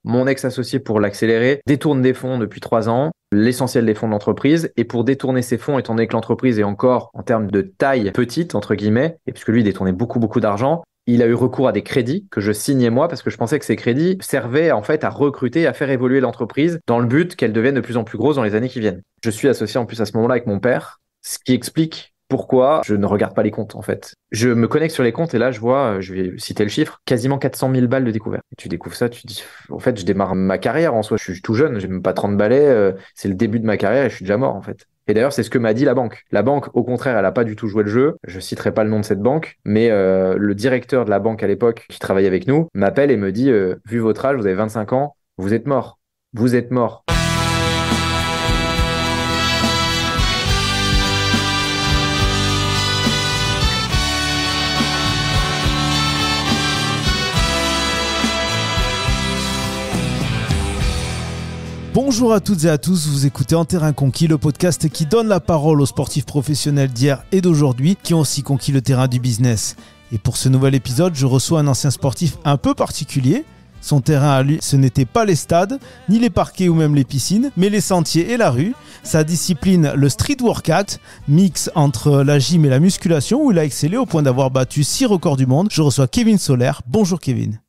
Mon ex-associé, pour l'accélérer, détourne des fonds depuis 3 ans, l'essentiel des fonds de l'entreprise. Et pour détourner ces fonds, étant donné que l'entreprise est encore, en termes de taille petite, entre guillemets, et puisque lui, il détournait beaucoup, beaucoup d'argent, il a eu recours à des crédits que je signais moi parce que je pensais que ces crédits servaient en fait à recruter, à faire évoluer l'entreprise dans le but qu'elle devienne de plus en plus grosse dans les années qui viennent. Je suis associé en plus à ce moment-là avec mon père, ce qui explique pourquoi je ne regarde pas les comptes en fait. Je me connecte sur les comptes et là je vois, je vais citer le chiffre, quasiment 400 000 balles de découvert. Et tu découvres ça, tu te dis, en fait je démarre ma carrière en soi, je suis tout jeune, j'ai même pas 30 balais, c'est le début de ma carrière et je suis déjà mort en fait. Et d'ailleurs, c'est ce que m'a dit la banque. La banque, au contraire, elle a pas du tout joué le jeu. Je citerai pas le nom de cette banque, mais le directeur de la banque à l'époque, qui travaillait avec nous, m'appelle et me dit, vu votre âge, vous avez 25 ans, vous êtes mort. Vous êtes mort. Bonjour à toutes et à tous, vous écoutez En Terrain Conquis, le podcast qui donne la parole aux sportifs professionnels d'hier et d'aujourd'hui qui ont aussi conquis le terrain du business. Et pour ce nouvel épisode, je reçois un ancien sportif un peu particulier. Son terrain à lui, ce n'était pas les stades, ni les parquets ou même les piscines, mais les sentiers et la rue. Sa discipline, le street workout, mix entre la gym et la musculation, où il a excellé au point d'avoir battu 6 records du monde. Je reçois Kevin Soler. Bonjour Kevin.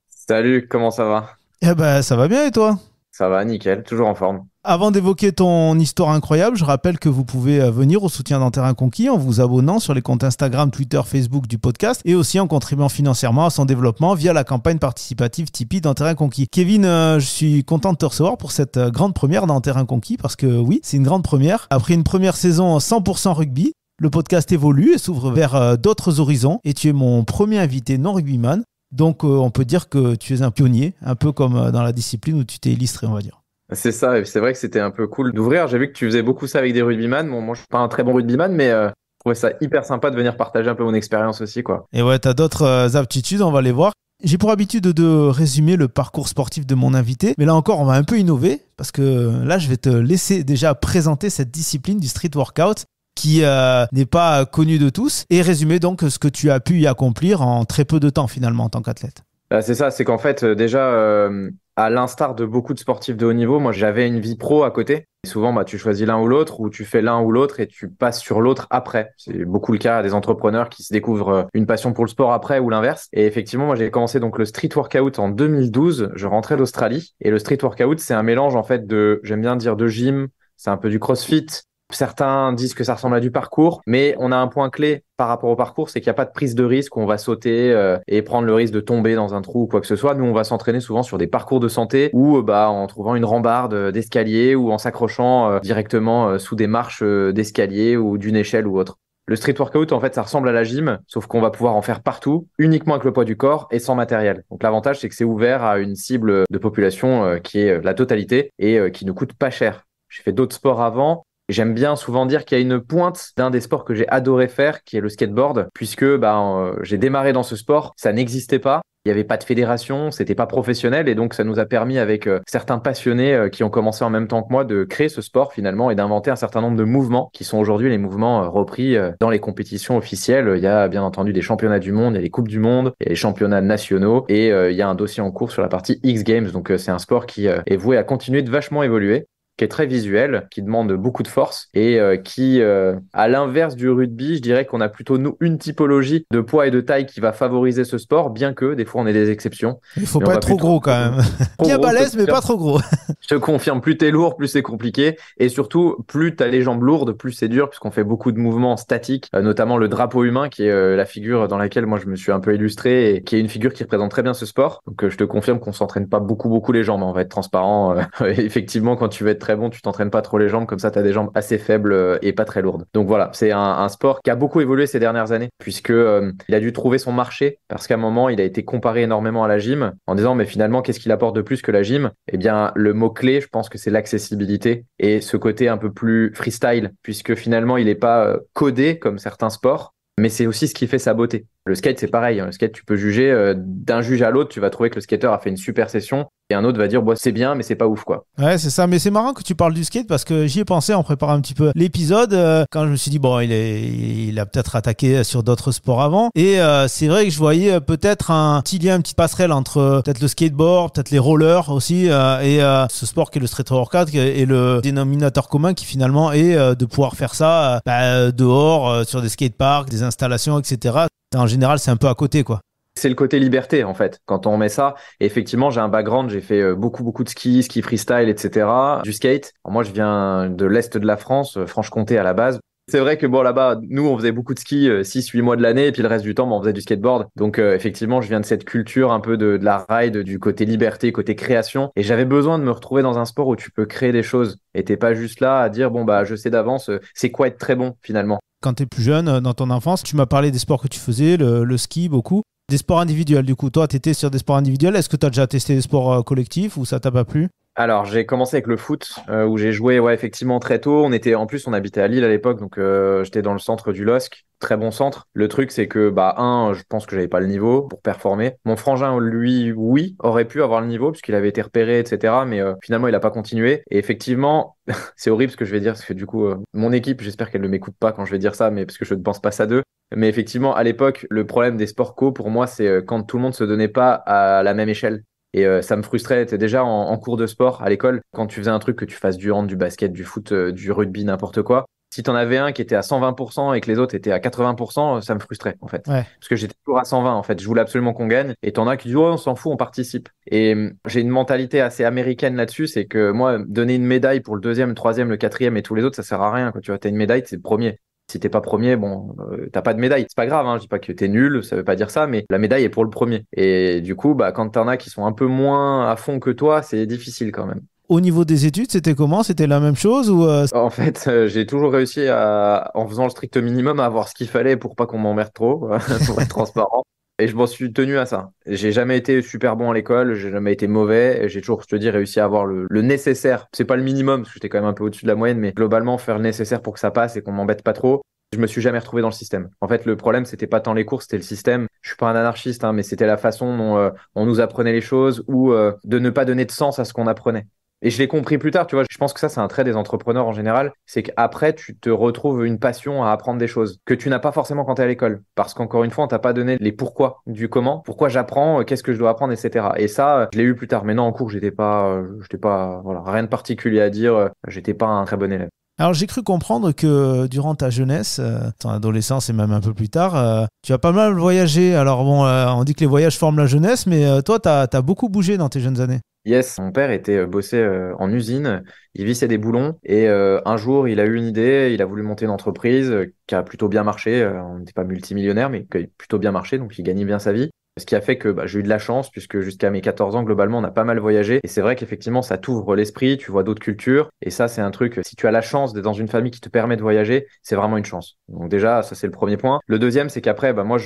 Salut, comment ça va? Eh ben, ça va bien et toi? Ça va, nickel, toujours en forme. Avant d'évoquer ton histoire incroyable, je rappelle que vous pouvez venir au soutien d'En Terrain Conquis en vous abonnant sur les comptes Instagram, Twitter, Facebook du podcast et aussi en contribuant financièrement à son développement via la campagne participative Tipeee d'En Terrain Conquis. Kevin, je suis content de te recevoir pour cette grande première d'En Terrain Conquis parce que oui, c'est une grande première. Après une première saison 100% rugby, le podcast évolue et s'ouvre vers d'autres horizons et tu es mon premier invité non rugbyman. Donc on peut dire que tu es un pionnier, un peu comme dans la discipline où tu t'es illustré, on va dire. C'est ça, et c'est vrai que c'était un peu cool d'ouvrir. J'ai vu que tu faisais beaucoup ça avec des rugbyman. Bon, moi, je suis pas un très bon rugbyman, mais je trouvais ça hyper sympa de venir partager un peu mon expérience aussi, quoi. Et ouais, t'as d'autres aptitudes, on va les voir. J'ai pour habitude de résumer le parcours sportif de mon invité, mais là encore, on va un peu innover, parce que là, je vais te laisser déjà présenter cette discipline du street workout qui n'est pas connue de tous, et résumer donc ce que tu as pu y accomplir en très peu de temps finalement en tant qu'athlète. C'est ça, c'est qu'en fait, déjà, à l'instar de beaucoup de sportifs de haut niveau, moi, j'avais une vie pro à côté. Et souvent, bah, tu choisis l'un ou l'autre, ou tu fais l'un ou l'autre et tu passes sur l'autre après. C'est beaucoup le cas des entrepreneurs qui se découvrent une passion pour le sport après ou l'inverse. Et effectivement, moi, j'ai commencé donc le street workout en 2012. Je rentrais d'Australie. Et le street workout, c'est un mélange, en fait, j'aime bien dire de gym, c'est un peu du crossfit. Certains disent que ça ressemble à du parcours, mais on a un point clé par rapport au parcours, c'est qu'il n'y a pas de prise de risque où on va sauter et prendre le risque de tomber dans un trou ou quoi que ce soit. Nous, on va s'entraîner souvent sur des parcours de santé ou en trouvant une rambarde d'escalier ou en s'accrochant directement sous des marches d'escalier ou d'une échelle ou autre. Le street workout, en fait, ça ressemble à la gym, sauf qu'on va pouvoir en faire partout, uniquement avec le poids du corps et sans matériel. Donc l'avantage, c'est que c'est ouvert à une cible de population qui est la totalité et qui ne coûte pas cher. J'ai fait d'autres sports avant. J'aime bien souvent dire qu'il y a une pointe d'un des sports que j'ai adoré faire, qui est le skateboard, puisque j'ai démarré dans ce sport, ça n'existait pas. Il n'y avait pas de fédération, c'était pas professionnel et donc ça nous a permis avec certains passionnés qui ont commencé en même temps que moi de créer ce sport finalement et d'inventer un certain nombre de mouvements qui sont aujourd'hui les mouvements repris dans les compétitions officielles. Il y a bien entendu des championnats du monde, il y a les coupes du monde, il y a les championnats nationaux et il y a un dossier en cours sur la partie X Games. Donc c'est un sport qui est voué à continuer de vachement évoluer, qui est très visuel, qui demande beaucoup de force et qui, à l'inverse du rugby, je dirais qu'on a plutôt nous une typologie de poids et de taille qui va favoriser ce sport, bien que des fois on ait des exceptions. Il faut pas être trop gros quand même. Bien balèze, mais pas trop gros. Je te confirme, plus t'es lourd, plus c'est compliqué et surtout, plus t'as les jambes lourdes, plus c'est dur puisqu'on fait beaucoup de mouvements statiques, notamment le drapeau humain qui est la figure dans laquelle moi je me suis un peu illustré et qui est une figure qui représente très bien ce sport. Donc je te confirme qu'on s'entraîne pas beaucoup les jambes, on va être transparent. Effectivement, quand tu veux être très bon, tu t'entraînes pas trop les jambes, comme ça tu as des jambes assez faibles et pas très lourdes. Donc voilà, c'est un sport qui a beaucoup évolué ces dernières années puisque il a dû trouver son marché parce qu'à un moment il a été comparé énormément à la gym en disant mais finalement qu'est-ce qu'il apporte de plus que la gym? Eh bien le mot clé, je pense que c'est l'accessibilité et ce côté un peu plus freestyle puisque finalement il est pas codé comme certains sports. Mais c'est aussi ce qui fait sa beauté. Le skate, c'est pareil. Le skate, tu peux juger d'un juge à l'autre. Tu vas trouver que le skateur a fait une super session. Et un autre va dire, bon, c'est bien, mais c'est pas ouf, quoi. Ouais, c'est ça. Mais c'est marrant que tu parles du skate parce que j'y ai pensé en préparant un petit peu l'épisode quand je me suis dit, bon, il a peut-être attaqué sur d'autres sports avant. Et c'est vrai que je voyais peut-être un petit lien, une petite passerelle entre peut-être le skateboard, peut-être les rollers aussi et ce sport qui est le street workout et le dénominateur commun qui finalement est de pouvoir faire ça dehors, sur des skateparks, des installations, etc. En général, c'est un peu à côté, quoi. C'est le côté liberté, en fait, quand on met ça. Et effectivement, j'ai un background, j'ai fait beaucoup de ski freestyle, etc., du skate. Alors, moi, je viens de l'Est de la France, Franche-Comté à la base. C'est vrai que bon, là-bas, nous, on faisait beaucoup de ski 6-8 mois de l'année, et puis le reste du temps, on faisait du skateboard. Donc, effectivement, je viens de cette culture un peu de la ride, du côté liberté, côté création. Et j'avais besoin de me retrouver dans un sport où tu peux créer des choses. Et t'es pas juste là à dire, bon, bah, je sais d'avance, c'est quoi être très bon, finalement. Quand tu es plus jeune, dans ton enfance, tu m'as parlé des sports que tu faisais, le ski beaucoup. Des sports individuels, du coup. Toi, tu étais sur des sports individuels. Est-ce que tu as déjà testé des sports collectifs ou ça t'a pas plu? Alors, j'ai commencé avec le foot, où j'ai joué, ouais, effectivement, très tôt. En plus, on habitait à Lille à l'époque, donc j'étais dans le centre du LOSC, très bon centre. Le truc, c'est que, bah, je pense que j'avais pas le niveau pour performer. Mon frangin, lui, oui, aurait pu avoir le niveau, puisqu'il avait été repéré, etc. Mais finalement, il a pas continué. Et effectivement, c'est horrible ce que je vais dire, parce que du coup, mon équipe, j'espère qu'elle ne m'écoute pas quand je vais dire ça, mais parce que je ne pense pas ça d'eux. Mais effectivement, à l'époque, le problème des sports co, pour moi, c'est quand tout le monde se donnait pas à la même échelle. Et ça me frustrait. T'es déjà en cours de sport à l'école, quand tu faisais un truc, que tu fasses du hand, du basket, du foot, du rugby, n'importe quoi. Si t'en avais un qui était à 120% et que les autres étaient à 80%, ça me frustrait en fait. Ouais. Parce que j'étais toujours à 120 en fait. Je voulais absolument qu'on gagne. Et t'en as qui disent, oh, on s'en fout, on participe. Et j'ai une mentalité assez américaine là-dessus. C'est que moi, donner une médaille pour le deuxième, le troisième, le quatrième et tous les autres, ça sert à rien. Quand tu vois, t'as une médaille, c'est le premier. Si t'es pas premier, bon, t'as pas de médaille. C'est pas grave, hein, je dis pas que t'es nul, ça veut pas dire ça, mais la médaille est pour le premier. Et du coup, bah, quand t'en as qui sont un peu moins à fond que toi, c'est difficile quand même. Au niveau des études, c'était comment? C'était la même chose ou En fait, j'ai toujours réussi en faisant le strict minimum, à avoir ce qu'il fallait pour pas qu'on m'emmerde trop, pour être transparent. Et je m'en suis tenu à ça. J'ai jamais été super bon à l'école, j'ai jamais été mauvais. J'ai toujours, je te dis, réussi à avoir le nécessaire. C'est pas le minimum, parce que j'étais quand même un peu au-dessus de la moyenne, mais globalement, faire le nécessaire pour que ça passe et qu'on m'embête pas trop. Je me suis jamais retrouvé dans le système. En fait, le problème, c'était pas tant les cours, c'était le système. Je suis pas un anarchiste, hein, mais c'était la façon dont on nous apprenait les choses ou de ne pas donner de sens à ce qu'on apprenait. Et je l'ai compris plus tard, tu vois. Je pense que ça, c'est un trait des entrepreneurs en général. C'est qu'après, tu te retrouves une passion à apprendre des choses que tu n'as pas forcément quand tu es à l'école. Parce qu'encore une fois, on t'a pas donné les pourquoi du comment. Pourquoi j'apprends, qu'est-ce que je dois apprendre, etc. Et ça, je l'ai eu plus tard. Mais non, en cours, j'étais pas, voilà, rien de particulier à dire. J'étais pas un très bon élève. Alors j'ai cru comprendre que durant ta jeunesse, ton adolescence et même un peu plus tard, tu as pas mal voyagé. Alors bon, on dit que les voyages forment la jeunesse, mais toi, tu as beaucoup bougé dans tes jeunes années. Yes, mon père était bossé en usine, il vissait des boulons et un jour il a eu une idée, il a voulu monter une entreprise qui a plutôt bien marché. On n'était pas multimillionnaire, mais qui a plutôt bien marché, donc il gagnait bien sa vie. Ce qui a fait que bah, j'ai eu de la chance, puisque jusqu'à mes 14 ans, globalement, on a pas mal voyagé. Et c'est vrai qu'effectivement, ça t'ouvre l'esprit, tu vois d'autres cultures. Et ça, c'est un truc, si tu as la chance d'être dans une famille qui te permet de voyager, c'est vraiment une chance. Donc déjà, ça, c'est le premier point. Le deuxième, c'est qu'après, bah, moi,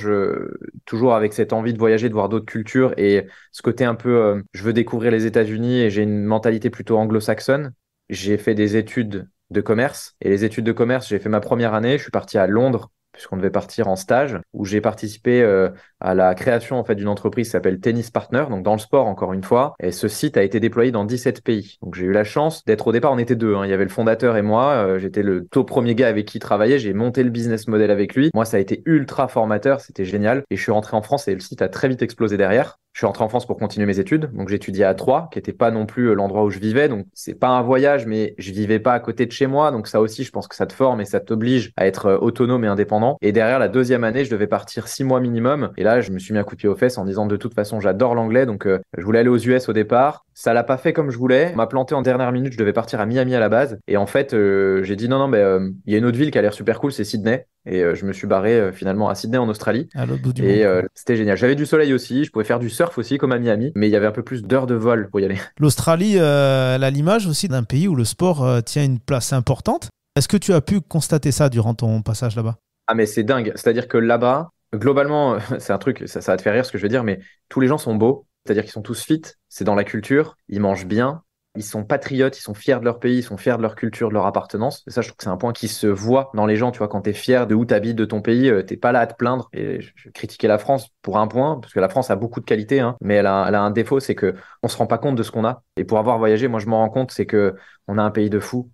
toujours avec cette envie de voyager, de voir d'autres cultures et ce côté un peu, je veux découvrir les États-Unis et j'ai une mentalité plutôt anglo-saxonne. J'ai fait des études de commerce. Et les études de commerce, j'ai fait ma première année. Je suis parti à Londres, puisqu'on devait partir en stage, où j'ai participé à la création en fait d'une entreprise qui s'appelle Tennis Partner, donc dans le sport encore une fois. Et ce site a été déployé dans 17 pays. Donc j'ai eu la chance d'être, au départ, on était deux, hein. Il y avait le fondateur et moi. J'étais le tout premier gars avec qui il travaillait. J'ai monté le business model avec lui. Moi, ça a été ultra formateur, c'était génial. Et je suis rentré en France et le site a très vite explosé derrière. Je suis rentré en France pour continuer mes études. Donc, j'étudiais à Troyes, qui n'était pas non plus l'endroit où je vivais. Donc, c'est pas un voyage, mais je vivais pas à côté de chez moi. Donc, ça aussi, je pense que ça te forme et ça t'oblige à être autonome et indépendant. Et derrière, la deuxième année, je devais partir 6 mois minimum. Et là, je me suis mis un coup de pied aux fesses en disant, de toute façon, j'adore l'anglais. Donc, je voulais aller aux US au départ. Ça l'a pas fait comme je voulais. On m'a planté en dernière minute. Je devais partir à Miami à la base. Et en fait, j'ai dit, non, mais il y a une autre ville qui a l'air super cool, c'est Sydney. Et je me suis barré finalement à Sydney en Australie. À l'autre bout du Et monde. c'était génial. J'avais du soleil aussi, je pouvais faire du surf aussi comme à Miami, mais il y avait un peu plus d'heures de vol pour y aller. L'Australie, elle a l'image aussi d'un pays où le sport tient une place importante. Est-ce que tu as pu constater ça durant ton passage là-bas? Ah mais c'est dingue. C'est-à-dire que là-bas, globalement, c'est un truc, ça va te faire rire ce que je veux dire, mais tous les gens sont beaux. C'est-à-dire qu'ils sont tous fit, c'est dans la culture, ils mangent bien, Ils sont patriotes, ils sont fiers de leur pays, ils sont fiers de leur culture, de leur appartenance. Et ça, je trouve que c'est un point qui se voit dans les gens. Tu vois, quand tu es fier de où tu habites, de ton pays, t'es pas là à te plaindre. Et je critiquais la France pour un point, parce que la France a beaucoup de qualités, hein, mais elle a un défaut, c'est que on se rend pas compte de ce qu'on a. Et pour avoir voyagé, moi, je m'en rends compte, c'est que on a un pays de fous.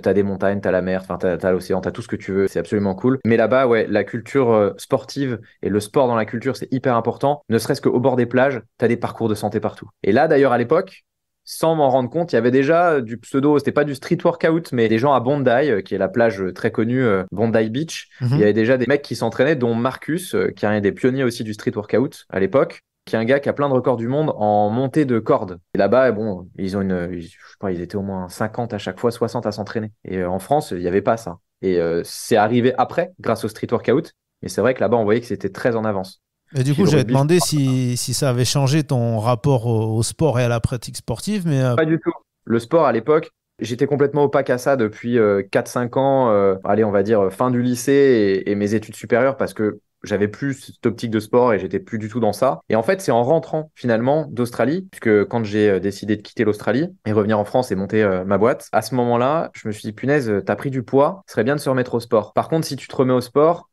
T'as des montagnes, t'as la mer, enfin t'as l'océan, t'as tout ce que tu veux, c'est absolument cool. Mais là-bas, ouais, la culture sportive et le sport dans la culture, c'est hyper important. Ne serait-ce qu'au bord des plages, t'as des parcours de santé partout. Et là, d'ailleurs, à l'époque, sans m'en rendre compte, il y avait déjà du pseudo, c'était pas du street workout, mais des gens à Bondi, qui est la plage très connue, Bondi Beach. Il y avait déjà des mecs qui s'entraînaient, dont Marcus, qui est un des pionniers aussi du street workout à l'époque, qui est un gars qui a plein de records du monde en montée de cordes. Et là-bas, bon, je sais pas, ils étaient au moins 50 à chaque fois, 60 à s'entraîner. Et en France, il n'y avait pas ça. Et c'est arrivé après, grâce au street workout. Mais c'est vrai que là-bas, on voyait que c'était très en avance. Et du Puis coup, le j'avais rugby, demandé si ça avait changé ton rapport au sport et à la pratique sportive, mais pas du tout. Le sport, à l'époque, j'étais complètement opaque à ça depuis 4-5 ans. Allez, on va dire fin du lycée et mes études supérieures parce que j'avais plus cette optique de sport et j'étais plus du tout dans ça. Et en fait, c'est en rentrant finalement d'Australie, puisque quand j'ai décidé de quitter l'Australie et revenir en France et monter ma boîte, à ce moment-là, je me suis dit, punaise, t'as pris du poids, ce serait bien de se remettre au sport. Par contre, si tu te remets au sport,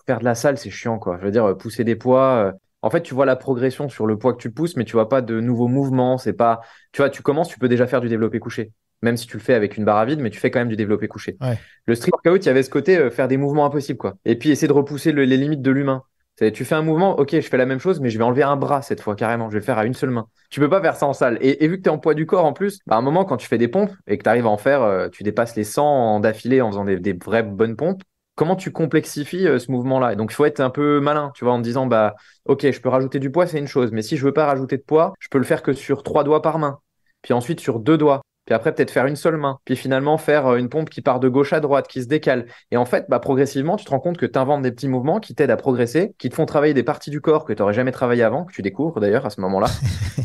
faire de la salle, c'est chiant, quoi. Je veux dire, pousser des poids. En fait, tu vois la progression sur le poids que tu pousses, mais tu vois pas de nouveaux mouvements. C'est pas, tu vois, tu commences, tu peux déjà faire du développé couché. Même si tu le fais avec une barre à vide, mais tu fais quand même du développé couché. ouais. Le street workout, il y avait ce côté faire des mouvements impossibles, quoi. Et puis essayer de repousser les limites de l'humain. Tu fais un mouvement, ok, je fais la même chose, mais je vais enlever un bras cette fois, carrément. Je vais le faire à une seule main. Tu peux pas faire ça en salle. Et vu que tu es en poids du corps en plus, bah, à un moment, quand tu fais des pompes et que tu arrives à en faire, tu dépasses les 100 d'affilée en faisant des vraies bonnes pompes. Comment tu complexifies ce mouvement-là? Et donc, il faut être un peu malin, tu vois, en te disant, bah, ok, je peux rajouter du poids, c'est une chose, mais si je veux pas rajouter de poids, je peux le faire que sur 3 doigts par main, puis ensuite sur 2 doigts, puis après peut-être faire une seule main, puis finalement faire une pompe qui part de gauche à droite, qui se décale. Et en fait, bah, progressivement, tu te rends compte que tu inventes des petits mouvements qui t'aident à progresser, qui te font travailler des parties du corps que tu n'aurais jamais travaillé avant, que tu découvres d'ailleurs à ce moment-là.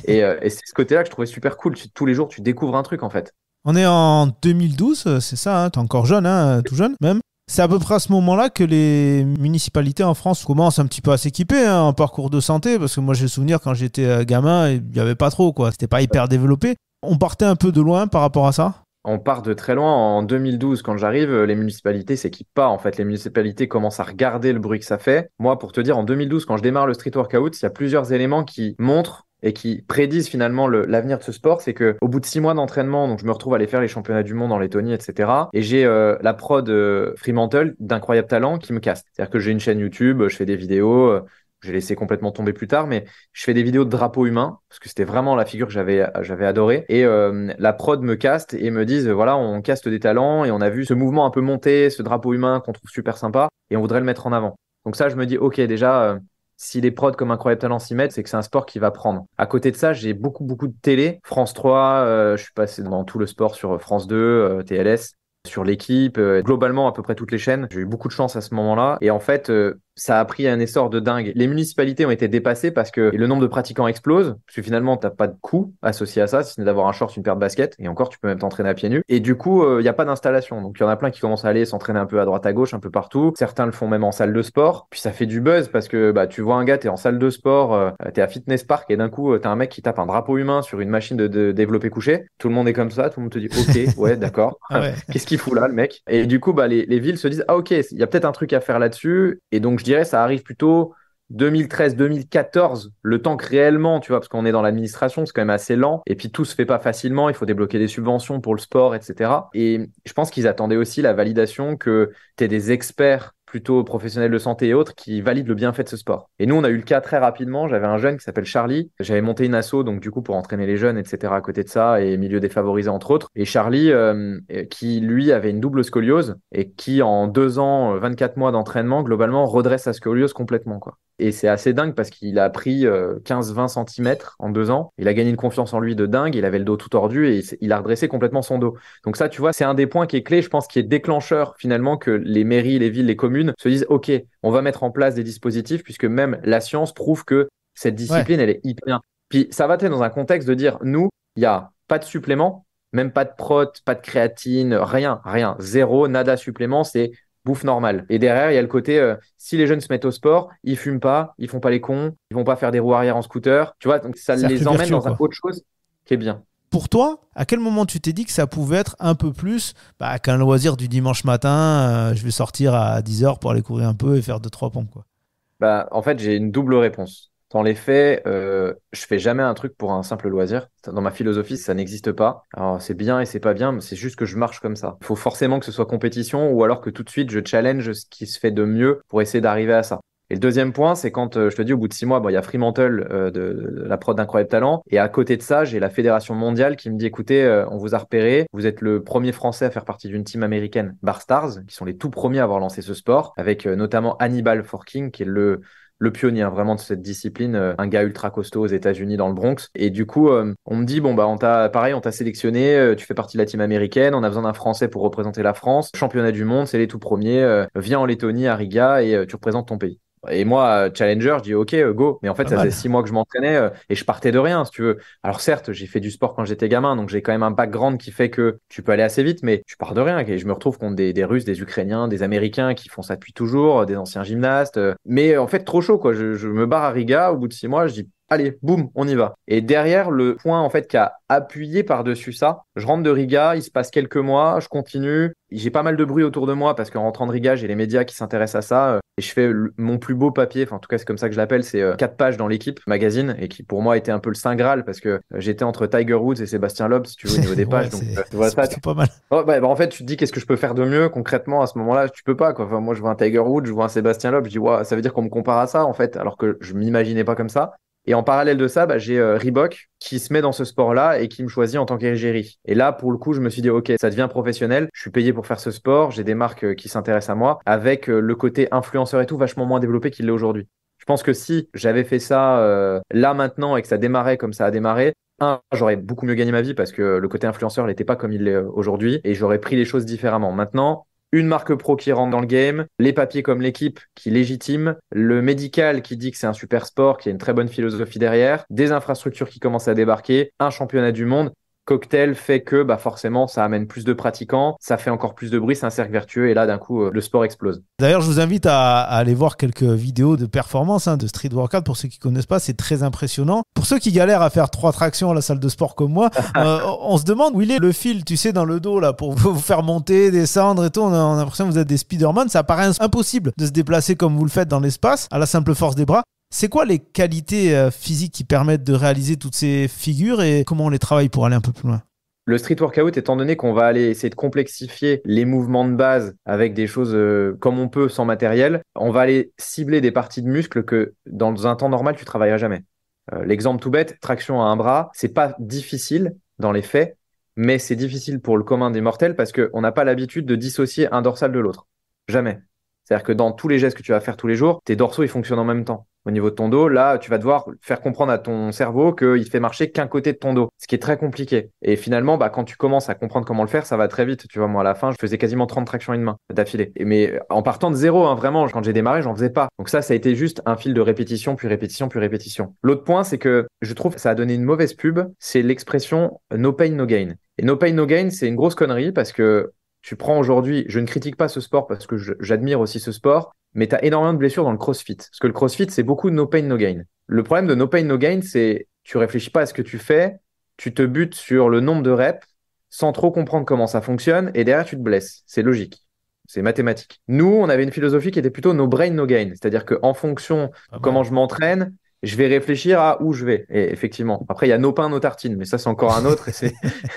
Et c'est ce côté-là que je trouvais super cool. Tous les jours, tu découvres un truc en fait. On est en 2012, c'est ça, hein, t'es encore jeune, hein, tout jeune même. C'est à peu près à ce moment-là que les municipalités en France commencent un petit peu à s'équiper hein, en parcours de santé, parce que moi j'ai le souvenir quand j'étais gamin, il n'y avait pas trop, quoi. C'était pas hyper développé. On partait un peu de loin par rapport à ça? On part de très loin. En 2012, quand j'arrive, les municipalités s'équipent pas. En fait, les municipalités commencent à regarder le bruit que ça fait. Moi, pour te dire, en 2012, quand je démarre le street workout, il y a plusieurs éléments qui montrent et qui prédisent finalement l'avenir de ce sport. C'est que au bout de 6 mois d'entraînement, donc je me retrouve à aller faire les championnats du monde en Lettonie, etc. Et j'ai la prod Fremantle d'Incroyable Talent qui me caste. C'est-à-dire que j'ai une chaîne YouTube, je fais des vidéos. J'ai laissé complètement tomber plus tard, mais je fais des vidéos de drapeaux humains parce que c'était vraiment la figure que j'avais adoré. Et la prod me caste et me disent voilà, on caste des talents et on a vu ce mouvement un peu monter, ce drapeau humain qu'on trouve super sympa et on voudrait le mettre en avant. Donc ça, je me dis ok, déjà, si les prods comme Incroyable Talent s'y mettent, c'est que c'est un sport qui va prendre. À côté de ça, j'ai beaucoup de télé. France 3, je suis passé dans tout le sport sur France 2, TLS. Sur l'équipe, globalement à peu près toutes les chaînes. J'ai eu beaucoup de chance à ce moment-là. Et en fait, ça a pris un essor de dingue. Les municipalités ont été dépassées parce que le nombre de pratiquants explose. Parce que finalement, t'as pas de coût associé à ça, si ce n'est d'avoir un short, une paire de baskets. Et encore, tu peux même t'entraîner à pieds nus. Et du coup, il n'y a pas d'installation. Donc, il y en a plein qui commencent à aller s'entraîner un peu à droite, à gauche, un peu partout. Certains le font même en salle de sport. Puis ça fait du buzz parce que bah, tu vois un gars, t'es en salle de sport, t'es à Fitness Park et d'un coup, t'as un mec qui tape un drapeau humain sur une machine de développé couché. Tout le monde est comme ça. Tout le monde te dit, OK, ouais, d'accord. Ah ouais. Qu'est-ce qu'il fout là, le mec? Et du coup, bah, les villes se disent, ah ok, il y a peut-être un truc à faire là-dessus. Et donc, je dirais, ça arrive plutôt 2013-2014, le temps que réellement, tu vois, parce qu'on est dans l'administration, c'est quand même assez lent. Et puis, tout se fait pas facilement. Il faut débloquer des subventions pour le sport, etc. Et je pense qu'ils attendaient aussi la validation que tu aies des experts plutôt professionnels de santé et autres qui valident le bienfait de ce sport. Et nous, on a eu le cas très rapidement. J'avais un jeune qui s'appelle Charlie. J'avais monté une asso, donc du coup, pour entraîner les jeunes, etc. à côté de ça, et milieu défavorisé, entre autres. Et Charlie, qui lui avait une double scoliose et qui, en 2 ans, 24 mois d'entraînement, globalement, redresse sa scoliose complètement, quoi. Et c'est assez dingue parce qu'il a pris 15-20 centimètres en 2 ans. Il a gagné une confiance en lui de dingue. Il avait le dos tout tordu et il a redressé complètement son dos. Donc ça, tu vois, c'est un des points qui est clé, je pense, qui est déclencheur finalement que les mairies, les villes, les communes se disent, OK, on va mettre en place des dispositifs puisque même la science prouve que cette Ouais. discipline, elle est hyper bien. Puis ça va être dans un contexte de dire, nous, il n'y a pas de supplément, même pas de prot, pas de créatine, rien. Zéro, nada supplément, c'est bouffe normale. Et derrière, il y a le côté, si les jeunes se mettent au sport, ils fument pas, ils font pas les cons, ils vont pas faire des roues arrière en scooter, tu vois, donc ça Cercle les emmène vertueux, dans un quoi. autre chose qui est bien. Pour toi, à quel moment tu t'es dit que ça pouvait être un peu plus qu'un loisir du dimanche matin, je vais sortir à 10h pour aller courir un peu et faire 2-3 pompes, quoi. En fait, j'ai une double réponse. Dans les faits, je fais jamais un truc pour un simple loisir. Dans ma philosophie, ça n'existe pas. Alors, c'est bien et c'est pas bien, mais c'est juste que je marche comme ça. Il faut forcément que ce soit compétition ou alors que tout de suite, je challenge ce qui se fait de mieux pour essayer d'arriver à ça. Et le deuxième point, c'est quand je te dis au bout de 6 mois, il y a Fremantle de la prod d'Incroyable Talent. Et à côté de ça, j'ai la Fédération mondiale qui me dit, écoutez, on vous a repéré. Vous êtes le premier Français à faire partie d'une team américaine, Bar Stars, qui sont les tout premiers à avoir lancé ce sport, avec notamment Hannibal Forking, qui est le pionnier vraiment de cette discipline, un gars ultra costaud aux États-Unis dans le Bronx. Et du coup, on me dit, bon, on t'a sélectionné, tu fais partie de la team américaine, on a besoin d'un Français pour représenter la France. Championnat du monde, c'est les tout premiers. Viens en Lettonie, à Riga, et tu représentes ton pays. Et moi, challenger, je dis OK, go. Mais en fait, Pas ça faisait mal. 6 mois que je m'entraînais et je partais de rien, si tu veux. Alors certes, j'ai fait du sport quand j'étais gamin, donc j'ai quand même un background qui fait que tu peux aller assez vite, mais tu pars de rien. Et je me retrouve contre des Russes, des Ukrainiens, des Américains qui font ça depuis toujours, des anciens gymnastes. Mais en fait, trop chaud, quoi. Je me barre à Riga, au bout de 6 mois, je dis allez, boum, on y va. Et derrière, le point en fait qui a appuyé par-dessus ça, je rentre de Riga, il se passe quelques mois, je continue. J'ai pas mal de bruit autour de moi parce qu'en rentrant de Riga, j'ai les médias qui s'intéressent à ça. Et je fais mon plus beau papier, enfin en tout cas c'est comme ça que je l'appelle, c'est 4 pages dans l'équipe magazine et qui pour moi était un peu le saint Graal parce que j'étais entre Tiger Woods et Sébastien Loeb si tu veux au niveau des Ouais, pages. Donc tu vois c'est ça. plutôt pas mal. En fait tu te dis qu'est-ce que je peux faire de mieux concrètement à ce moment-là, tu peux pas quoi. Enfin, moi je vois un Tiger Woods, je vois un Sébastien Loeb, je dis ouais, ça veut dire qu'on me compare à ça en fait alors que je m'imaginais pas comme ça. Et en parallèle de ça, j'ai Reebok qui se met dans ce sport-là et qui me choisit en tant qu'égérie. Et là, pour le coup, je me suis dit, OK, ça devient professionnel. Je suis payé pour faire ce sport. J'ai des marques qui s'intéressent à moi avec le côté influenceur et tout vachement moins développé qu'il l'est aujourd'hui. Je pense que si j'avais fait ça là maintenant et que ça démarrait comme ça a démarré, j'aurais beaucoup mieux gagné ma vie parce que le côté influenceur n'était pas comme il l'est aujourd'hui et j'aurais pris les choses différemment. Maintenant, une marque pro qui rentre dans le game, les papiers comme l'équipe qui légitime, le médical qui dit que c'est un super sport, qui a une très bonne philosophie derrière, des infrastructures qui commencent à débarquer, un championnat du monde. Cocktail fait que forcément ça amène plus de pratiquants, ça fait encore plus de bruit, c'est un cercle vertueux et là d'un coup le sport explose. D'ailleurs, je vous invite à aller voir quelques vidéos de performance de street workout. Pour ceux qui ne connaissent pas, c'est très impressionnant. Pour ceux qui galèrent à faire 3 tractions à la salle de sport comme moi, on se demande où il est le fil, tu sais, dans le dos là, pour vous faire monter, descendre et tout. On a l'impression que vous êtes des Spider-Man. Ça paraît impossible de se déplacer comme vous le faites dans l'espace, à la simple force des bras. C'est quoi les qualités physiques qui permettent de réaliser toutes ces figures et comment on les travaille pour aller un peu plus loin? Le street workout, étant donné qu'on va aller essayer de complexifier les mouvements de base avec des choses comme on peut sans matériel, on va aller cibler des parties de muscles que dans un temps normal, tu travailleras jamais. L'exemple tout bête, traction à un bras, c'est pas difficile dans les faits, mais c'est difficile pour le commun des mortels parce qu'on n'a pas l'habitude de dissocier un dorsal de l'autre. Jamais. C'est-à-dire que dans tous les gestes que tu vas faire tous les jours, tes dorsaux, ils fonctionnent en même temps. Au niveau de ton dos, là, tu vas devoir faire comprendre à ton cerveau qu'il fait marcher qu'un côté de ton dos, ce qui est très compliqué. Et finalement, quand tu commences à comprendre comment le faire, ça va très vite. Tu vois, moi, à la fin, je faisais quasiment 30 tractions à une main d'affilée. Mais en partant de zéro, vraiment, quand j'ai démarré, j'en faisais pas. Donc ça a été juste un fil de répétition, puis répétition, puis répétition. L'autre point, c'est que je trouve que ça a donné une mauvaise pub, c'est l'expression no pain, no gain. Et no pain, no gain, c'est une grosse connerie parce que tu prends aujourd'hui, je ne critique pas ce sport parce que j'admire aussi ce sport, mais tu as énormément de blessures dans le CrossFit. Parce que le CrossFit, c'est beaucoup de no pain, no gain. Le problème de no pain, no gain, c'est tu réfléchis pas à ce que tu fais, tu te butes sur le nombre de reps sans trop comprendre comment ça fonctionne et derrière, tu te blesses. C'est logique. C'est mathématique. Nous, on avait une philosophie qui était plutôt no brain, no gain. C'est-à-dire qu'en fonction de comment je m'entraîne, je vais réfléchir à où je vais. Et effectivement. Après, il y a no pain, no tartine, mais ça, c'est encore un autre et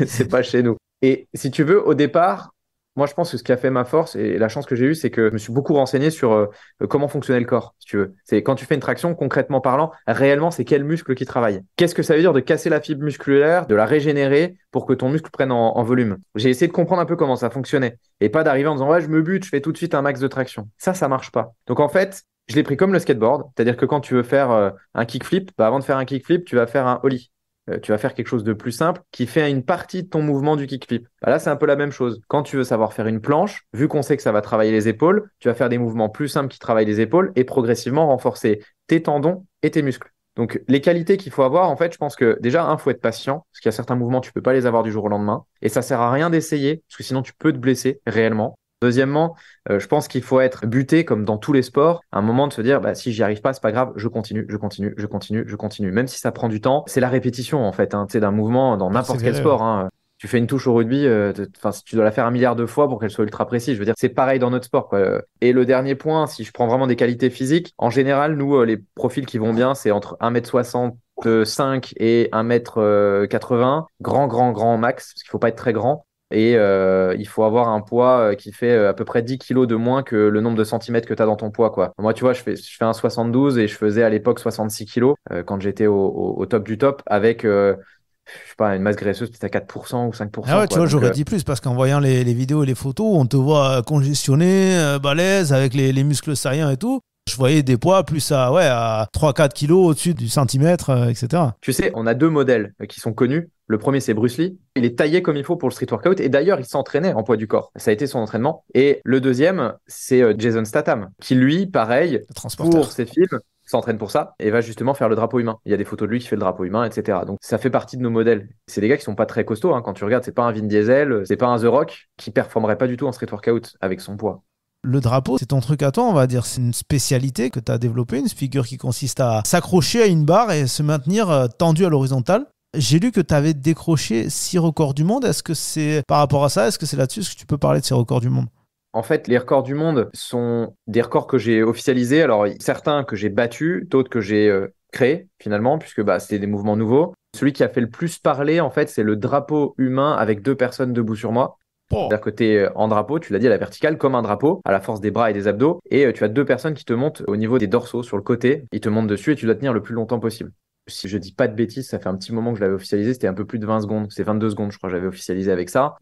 c'est pas chez nous. Et si tu veux, au départ, moi, je pense que ce qui a fait ma force et la chance que j'ai eue, c'est que je me suis beaucoup renseigné sur comment fonctionnait le corps, si tu veux. C'est quand tu fais une traction, concrètement parlant, réellement, c'est quel muscle qui travaille. Qu'est-ce que ça veut dire de casser la fibre musculaire, de la régénérer pour que ton muscle prenne en volume. J'ai essayé de comprendre un peu comment ça fonctionnait et pas d'arriver en disant ouais, je me bute, je fais tout de suite un max de traction. Ça marche pas. Donc en fait, je l'ai pris comme le skateboard, c'est-à-dire que quand tu veux faire un kickflip, avant de faire un kickflip, tu vas faire un ollie. Tu vas faire quelque chose de plus simple qui fait une partie de ton mouvement du kickflip. Là, c'est un peu la même chose. Quand tu veux savoir faire une planche, vu qu'on sait que ça va travailler les épaules, tu vas faire des mouvements plus simples qui travaillent les épaules et progressivement renforcer tes tendons et tes muscles. Donc, les qualités qu'il faut avoir, en fait, je pense que déjà, faut être patient, parce qu'il y a certains mouvements, tu peux pas les avoir du jour au lendemain. Et ça sert à rien d'essayer, parce que sinon, tu peux te blesser réellement. Deuxièmement, je pense qu'il faut être buté comme dans tous les sports, à un moment de se dire bah, si j'y arrive pas, c'est pas grave, je continue, je continue, je continue, je continue. Même si ça prend du temps, c'est la répétition en fait, hein, tu sais, d'un mouvement dans n'importe quel Persévérer, ouais. sport. Hein. Tu fais une touche au rugby, si tu dois la faire 1 milliard de fois pour qu'elle soit ultra précise. Je veux dire, c'est pareil dans notre sport, quoi. Et le dernier point, si je prends vraiment des qualités physiques, en général, nous, les profils qui vont bien, c'est entre 1m65 et 1m80, grand max, parce qu'il faut pas être très grand. Et il faut avoir un poids qui fait à peu près 10 kilos de moins que le nombre de centimètres que tu as dans ton poids, quoi. Moi, tu vois, je fais un 72 et je faisais à l'époque 66 kilos quand j'étais au top du top avec, je sais pas, une masse graisseuse peut-être à 4% ou Ah 5%, ouais, tu quoi. vois, Donc, j'aurais dit plus parce qu'en voyant les vidéos et les photos, on te voit congestionné, balèze, avec les muscles saillants et tout. Je voyais des poids plus à 3-4 kilos au-dessus du centimètre, etc. tu sais, on a 2 modèles qui sont connus. Le premier, c'est Bruce Lee. Il est taillé comme il faut pour le street workout. Et d'ailleurs, il s'entraînait en poids du corps. Ça a été son entraînement. Et le deuxième, c'est Jason Statham, qui lui, pareil, Le transporteur. pour ses films, s'entraîne pour ça et va justement faire le drapeau humain. Il y a des photos de lui qui fait le drapeau humain, etc. Donc ça fait partie de nos modèles. C'est des gars qui sont pas très costauds. Hein. Quand tu regardes, c'est pas un Vin Diesel, c'est pas un The Rock qui performerait pas du tout en street workout avec son poids. Le drapeau, c'est ton truc à toi, on va dire. C'est une spécialité que tu as développée, une figure qui consiste à s'accrocher à une barre et se maintenir tendu à l'horizontale. J'ai lu que tu avais décroché 6 records du monde. Est-ce que c'est par rapport à ça? Est-ce que c'est là-dessus? Est-ce que tu peux parler de ces records du monde? En fait, les records du monde sont des records que j'ai officialisés. Alors, certains que j'ai battus, d'autres que j'ai créés, finalement, puisque bah, c'était des mouvements nouveaux. Celui qui a fait le plus parler, en fait, c'est le drapeau humain avec 2 personnes debout sur moi. Oh. C'est-à-dire que tu es en drapeau, tu l'as dit, à la verticale, comme un drapeau, à la force des bras et des abdos. Et tu as 2 personnes qui te montent au niveau des dorsaux, sur le côté. Ils te montent dessus et tu dois tenir le plus longtemps possible. Si je dis pas de bêtises, ça fait un petit moment que je l'avais officialisé. C'était un peu plus de 20 secondes. C'est 22 secondes, je crois, que j'avais officialisé avec ça.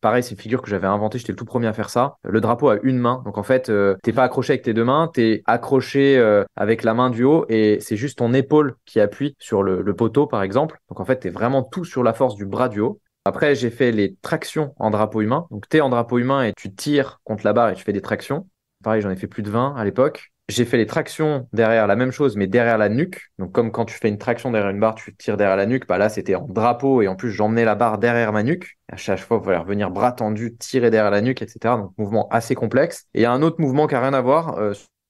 Pareil, c'est une figure que j'avais inventée. J'étais le tout premier à faire ça. Le drapeau a une main. Donc en fait, t'es pas accroché avec tes 2 mains. T'es accroché avec la main du haut et c'est juste ton épaule qui appuie sur le poteau, par exemple. Donc en fait, t'es vraiment tout sur la force du bras du haut. Après, j'ai fait les tractions en drapeau humain. Donc, tu es en drapeau humain et tu tires contre la barre et tu fais des tractions. Pareil, j'en ai fait plus de 20 à l'époque. J'ai fait les tractions derrière la même chose, mais derrière la nuque. Donc, comme quand tu fais une traction derrière une barre, tu tires derrière la nuque. Bah là, c'était en drapeau et en plus, j'emmenais la barre derrière ma nuque. À chaque fois, il fallait revenir bras tendu, tirer derrière la nuque, etc. Donc, mouvement assez complexe. Et il y a un autre mouvement qui n'a rien à voir,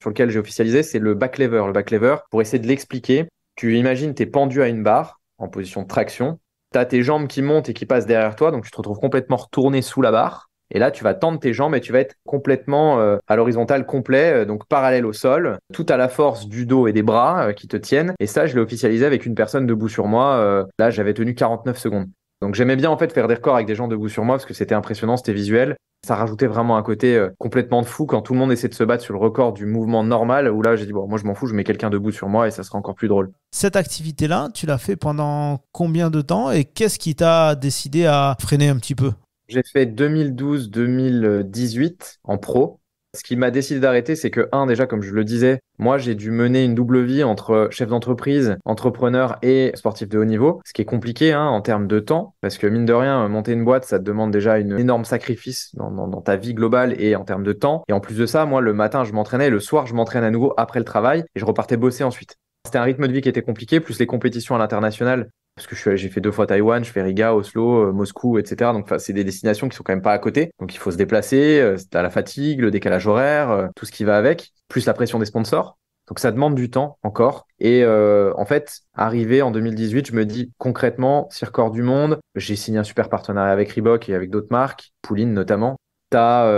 sur lequel j'ai officialisé, c'est le back lever. Le back lever, pour essayer de l'expliquer, tu imagines, tu es pendu à une barre en position de traction. Tu as tes jambes qui montent et qui passent derrière toi, donc tu te retrouves complètement retourné sous la barre. Et là, tu vas tendre tes jambes et tu vas être complètement à l'horizontale complet, donc parallèle au sol, tout à la force du dos et des bras qui te tiennent. Et ça, je l'ai officialisé avec une personne debout sur moi. Là, j'avais tenu 49 secondes. Donc j'aimais bien en fait faire des records avec des gens debout sur moi parce que c'était impressionnant, c'était visuel. Ça rajoutait vraiment un côté complètement de fou quand tout le monde essaie de se battre sur le record du mouvement normal, où là j'ai dit bon, moi je m'en fous, je mets quelqu'un debout sur moi et ça sera encore plus drôle. Cette activité-là, tu l'as fait pendant combien de temps et qu'est-ce qui t'a décidé à freiner un petit peu? J'ai fait 2012-2018 en pro. Ce qui m'a décidé d'arrêter, c'est que, déjà, comme je le disais, moi, j'ai dû mener une double vie entre chef d'entreprise, entrepreneur et sportif de haut niveau, ce qui est compliqué en termes de temps, parce que mine de rien, monter une boîte, ça te demande déjà un énorme sacrifice dans ta vie globale et en termes de temps. Et en plus de ça, moi, le matin, je m'entraînais, et le soir, je m'entraîne à nouveau après le travail, et je repartais bosser ensuite. C'était un rythme de vie qui était compliqué, plus les compétitions à l'international. Parce que j'ai fait 2 fois Taïwan, je fais Riga, Oslo, Moscou, etc. Donc, c'est des destinations qui sont quand même pas à côté. Donc, il faut se déplacer, t'as la fatigue, le décalage horaire, tout ce qui va avec, plus la pression des sponsors. Donc, ça demande du temps encore. Et en fait, arrivé en 2018, je me dis concrètement, si record du monde, j'ai signé un super partenariat avec Reebok et avec d'autres marques, Pouline notamment. Tu as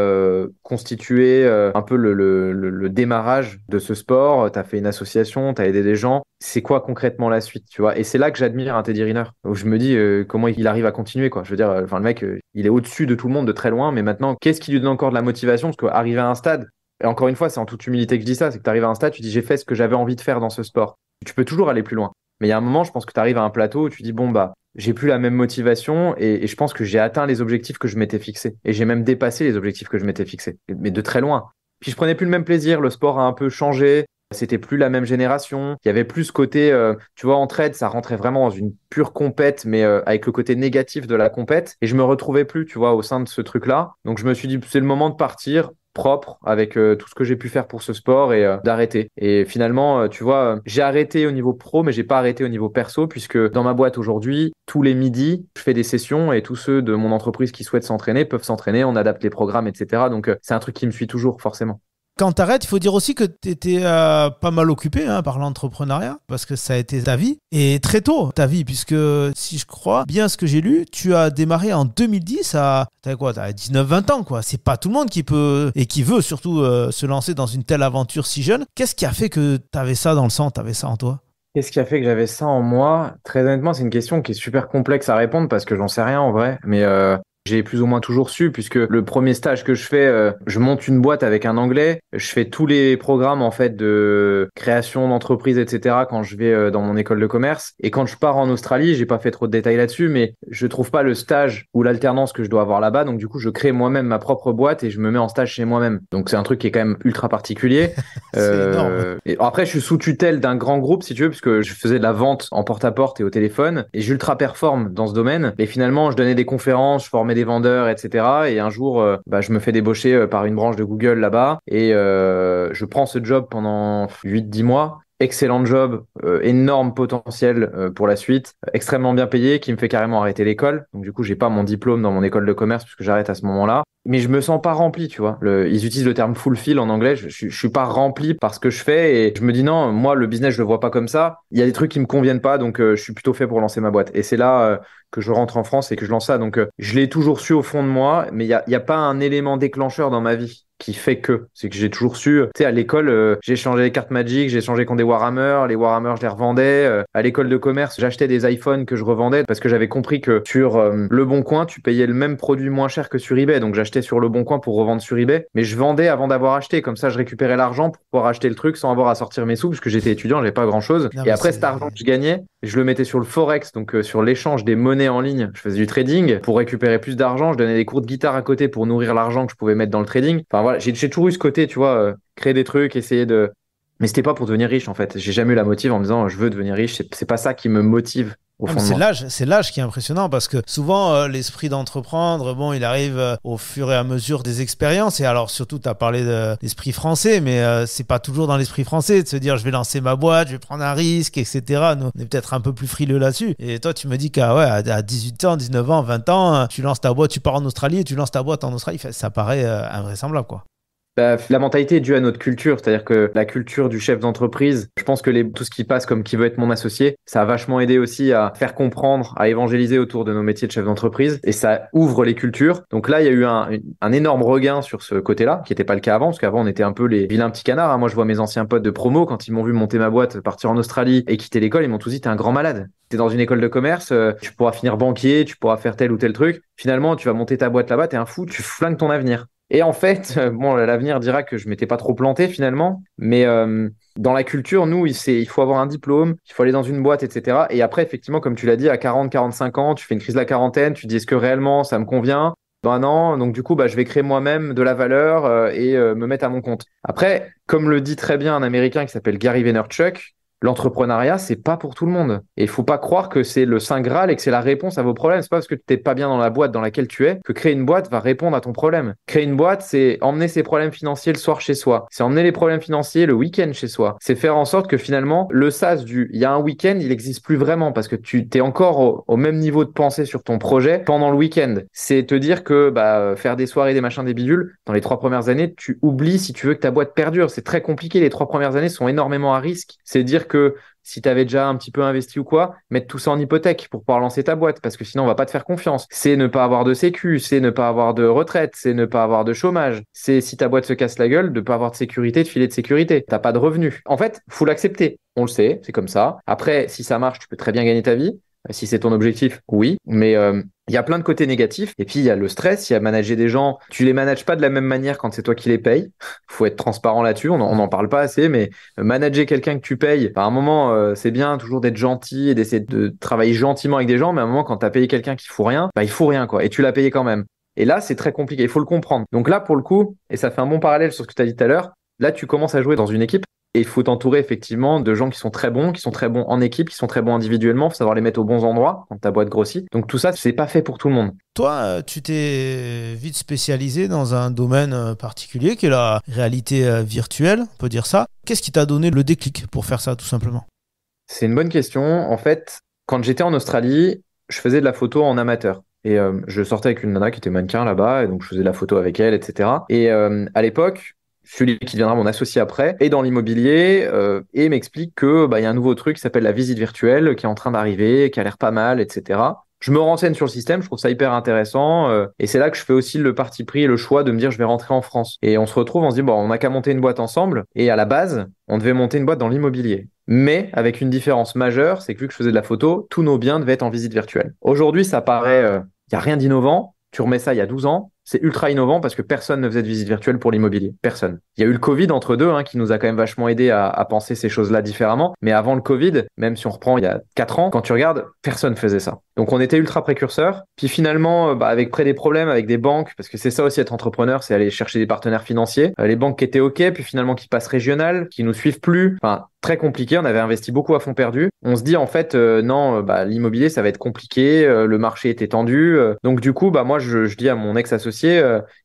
constitué un peu le démarrage de ce sport, tu as fait une association, tu as aidé des gens. C'est quoi concrètement la suite, tu vois? Et c'est là que j'admire un Teddy Riner. Où je me dis comment il arrive à continuer, quoi. Je veux dire, enfin, le mec, il est au-dessus de tout le monde de très loin, mais maintenant, qu'est-ce qui lui donne encore de la motivation? Parce qu'arriver à un stade, et encore une fois, c'est en toute humilité que je dis ça, c'est que tu arrives à un stade, tu dis j'ai fait ce que j'avais envie de faire dans ce sport. Tu peux toujours aller plus loin. Mais il y a un moment, je pense que tu arrives à un plateau où tu dis bon, bah, j'ai plus la même motivation et je pense que j'ai atteint les objectifs que je m'étais fixés. Et j'ai même dépassé les objectifs que je m'étais fixés, mais de très loin. Puis je prenais plus le même plaisir, le sport a un peu changé, c'était plus la même génération, il y avait plus ce côté, tu vois, en trade, ça rentrait vraiment dans une pure compète, mais avec le côté négatif de la compète. Et je me retrouvais plus, tu vois, au sein de ce truc-là. Donc je me suis dit, c'est le moment de partir. propre avec tout ce que j'ai pu faire pour ce sport et d'arrêter. Et finalement, tu vois, j'ai arrêté au niveau pro, mais j'ai pas arrêté au niveau perso puisque dans ma boîte aujourd'hui, tous les midis, je fais des sessions et tous ceux de mon entreprise qui souhaitent s'entraîner peuvent s'entraîner, on adapte les programmes, etc. Donc, c'est un truc qui me suit toujours, forcément. Quand t'arrêtes, il faut dire aussi que t'étais pas mal occupé par l'entrepreneuriat, parce que ça a été ta vie, et très tôt ta vie, puisque si je crois bien ce que j'ai lu, tu as démarré en 2010 t'avais quoi, t'avais 19-20 ans, quoi. C'est pas tout le monde qui peut, et qui veut surtout se lancer dans une telle aventure si jeune. Qu'est-ce qui a fait que t'avais ça dans le sang, t'avais ça en toi? Qu'est-ce qui a fait que j'avais ça en moi? Très honnêtement, c'est une question qui est super complexe à répondre parce que j'en sais rien en vrai. Mais j'ai plus ou moins toujours su puisque le premier stage que je fais, je monte une boîte avec un Anglais. Je fais tous les programmes en fait de création d'entreprise, etc. quand je vais dans mon école de commerce. Et quand je pars en Australie, j'ai pas fait trop de détails là-dessus, mais je trouve pas le stage ou l'alternance que je dois avoir là-bas. Donc du coup, je crée moi-même ma propre boîte et je me mets en stage chez moi-même. Donc c'est un truc qui est quand même ultra particulier. C'est énorme. Et après, je suis sous tutelle d'un grand groupe, si tu veux, puisque je faisais de la vente en porte-à-porte et au téléphone, et j'ultra performe dans ce domaine. Et finalement, je donnais des conférences, je formais des vendeurs, etc. Et un jour, je me fais débaucher par une branche de Google là-bas, et je prends ce job pendant 8-10 mois. Excellent job, énorme potentiel pour la suite, extrêmement bien payé, qui me fait carrément arrêter l'école. Donc du coup, j'ai pas mon diplôme dans mon école de commerce puisque j'arrête à ce moment-là. Mais je me sens pas rempli, tu vois. Ils utilisent le terme fulfill en anglais. Je suis pas rempli par ce que je fais et je me dis non, moi le business je le vois pas comme ça. Il y a des trucs qui me conviennent pas, donc je suis plutôt fait pour lancer ma boîte. Et c'est là que je rentre en France et que je lance ça. Donc je l'ai toujours su au fond de moi, mais il y a pas un élément déclencheur dans ma vie qui fait que. C'est que j'ai toujours su. Tu sais, à l'école, j'ai changé les cartes Magic, j'ai changé contre des Warhammer. Les Warhammer, je les revendais. À l'école de commerce, j'achetais des iPhones que je revendais parce que j'avais compris que sur Le Bon Coin, tu payais le même produit moins cher que sur eBay. Donc j'achetais sur Le Bon Coin pour revendre sur eBay, mais je vendais avant d'avoir acheté. Comme ça, je récupérais l'argent pour pouvoir acheter le truc sans avoir à sortir mes sous, parce que j'étais étudiant, j'avais pas grand-chose. Non, Et mais après, cet argent que je gagnais, je le mettais sur le Forex, donc sur l'échange des monnaies en ligne. Je faisais du trading pour récupérer plus d'argent. Je donnais des cours de guitare à côté pour nourrir l'argent que je pouvais mettre dans le trading. Enfin voilà, j'ai toujours eu ce côté, tu vois, créer des trucs, essayer de. Mais c'était pas pour devenir riche en fait. J'ai jamais eu la motive en me disant je veux devenir riche. C'est pas ça qui me motive au Ah, mais fond de moi. c'est l'âge qui est impressionnant parce que souvent l'esprit d'entreprendre, bon, il arrive au fur et à mesure des expériences. Et alors surtout, tu as parlé d'esprit français, mais c'est pas toujours dans l'esprit français de se dire je vais lancer ma boîte, je vais prendre un risque, etc. Nous, on est peut-être un peu plus frileux là-dessus. Et toi, tu me dis qu'à à 18 ans, 19 ans, 20 ans, tu lances ta boîte, tu pars en Australie et tu lances ta boîte en Australie. Ça paraît invraisemblable, quoi. Bah, la mentalité est due à notre culture, c'est-à-dire que la culture du chef d'entreprise, je pense que tout ce qui passe comme qui veut être mon associé, ça a vachement aidé aussi à faire comprendre, à évangéliser autour de nos métiers de chef d'entreprise et ça ouvre les cultures. Donc là, il y a eu un énorme regain sur ce côté-là, qui n'était pas le cas avant, parce qu'avant, on était un peu les vilains petits canards, hein. Moi, je vois mes anciens potes de promo, quand ils m'ont vu monter ma boîte, partir en Australie et quitter l'école, ils m'ont tous dit, t'es un grand malade. T'es dans une école de commerce, tu pourras finir banquier, tu pourras faire tel ou tel truc. Finalement, tu vas monter ta boîte là-bas, t'es un fou, tu flingues ton avenir. Et en fait, bon, l'avenir dira que je m'étais pas trop planté finalement, mais dans la culture, nous, il faut avoir un diplôme, il faut aller dans une boîte, etc. Et après, effectivement, comme tu l'as dit, à 40-45 ans, tu fais une crise de la quarantaine, tu te dis est-ce que réellement ça me convient? Ben non, donc du coup, je vais créer moi-même de la valeur et me mettre à mon compte. Après, comme le dit très bien un Américain qui s'appelle Gary Vaynerchuk, l'entrepreneuriat, c'est pas pour tout le monde. Et il faut pas croire que c'est le Saint Graal et que c'est la réponse à vos problèmes. C'est pas parce que tu t'es pas bien dans la boîte dans laquelle tu es que créer une boîte va répondre à ton problème. Créer une boîte, c'est emmener ses problèmes financiers le soir chez soi. C'est emmener les problèmes financiers le week-end chez soi. C'est faire en sorte que finalement, le sas il y a un week-end, il n'existe plus vraiment parce que tu t'es encore au même niveau de pensée sur ton projet pendant le week-end. C'est te dire que faire des soirées, des machins, des bidules, dans les 3 premières années, tu oublies si tu veux que ta boîte perdure. C'est très compliqué. Les 3 premières années sont énormément à risque. C'est dire que si tu avais déjà un petit peu investi ou quoi, mettre tout ça en hypothèque pour pouvoir lancer ta boîte parce que sinon on va pas te faire confiance. C'est ne pas avoir de sécu, c'est ne pas avoir de retraite, c'est ne pas avoir de chômage. C'est si ta boîte se casse la gueule, de pas avoir de sécurité, de filet de sécurité. T'as pas de revenus. En fait, faut l'accepter. On le sait, c'est comme ça. Après, si ça marche, tu peux très bien gagner ta vie. Si c'est ton objectif, oui. Mais il y a plein de côtés négatifs. Et puis, il y a le stress, il y a manager des gens. Tu les manages pas de la même manière quand c'est toi qui les payes. Faut être transparent là-dessus. On n'en parle pas assez, mais manager quelqu'un que tu payes, à un moment, c'est bien toujours d'être gentil et d'essayer de travailler gentiment avec des gens. Mais à un moment, quand tu as payé quelqu'un qui fout rien, il faut rien, quoi. Et tu l'as payé quand même. Et là, c'est très compliqué. Il faut le comprendre. Donc là, pour le coup, et ça fait un bon parallèle sur ce que tu as dit tout à l'heure, là, tu commences à jouer dans une équipe. Et il faut t'entourer effectivement de gens qui sont très bons en équipe, qui sont très bons individuellement. Il faut savoir les mettre aux bons endroits quand ta boîte grossit. Donc tout ça, c'est pas fait pour tout le monde. Toi, tu t'es vite spécialisé dans un domaine particulier qui est la réalité virtuelle, on peut dire ça. Qu'est-ce qui t'a donné le déclic pour faire ça, tout simplement? C'est une bonne question. En fait, quand j'étais en Australie, je faisais de la photo en amateur. Et je sortais avec une nana qui était mannequin là-bas, et donc je faisais de la photo avec elle, etc. Et à l'époque, celui qui deviendra mon associé après est dans l'immobilier et m'explique que il y a un nouveau truc qui s'appelle la visite virtuelle qui est en train d'arriver, qui a l'air pas mal, etc. Je me renseigne sur le système, je trouve ça hyper intéressant et c'est là que je fais aussi le parti pris, le choix de me dire je vais rentrer en France. Et on se retrouve, on se dit bon, on n'a qu'à monter une boîte ensemble et à la base, on devait monter une boîte dans l'immobilier. Mais avec une différence majeure, c'est que vu que je faisais de la photo, tous nos biens devaient être en visite virtuelle. Aujourd'hui, ça paraît, y a rien d'innovant. Tu remets ça il y a 12 ans, c'est ultra innovant parce que personne ne faisait de visite virtuelle pour l'immobilier. Personne. Il y a eu le Covid entre deux, qui nous a quand même vachement aidé à penser ces choses-là différemment. Mais avant le Covid, même si on reprend il y a 4 ans, quand tu regardes, personne faisait ça. Donc on était ultra précurseurs. Puis finalement, avec près des problèmes avec des banques, parce que c'est ça aussi être entrepreneur, c'est aller chercher des partenaires financiers. Les banques qui étaient OK, puis finalement qui passent régionales, qui nous suivent plus. Enfin, très compliqué. On avait investi beaucoup à fond perdu. On se dit en fait, non, l'immobilier, ça va être compliqué. Le marché était tendu. Donc du coup, moi, je dis à mon ex-associé,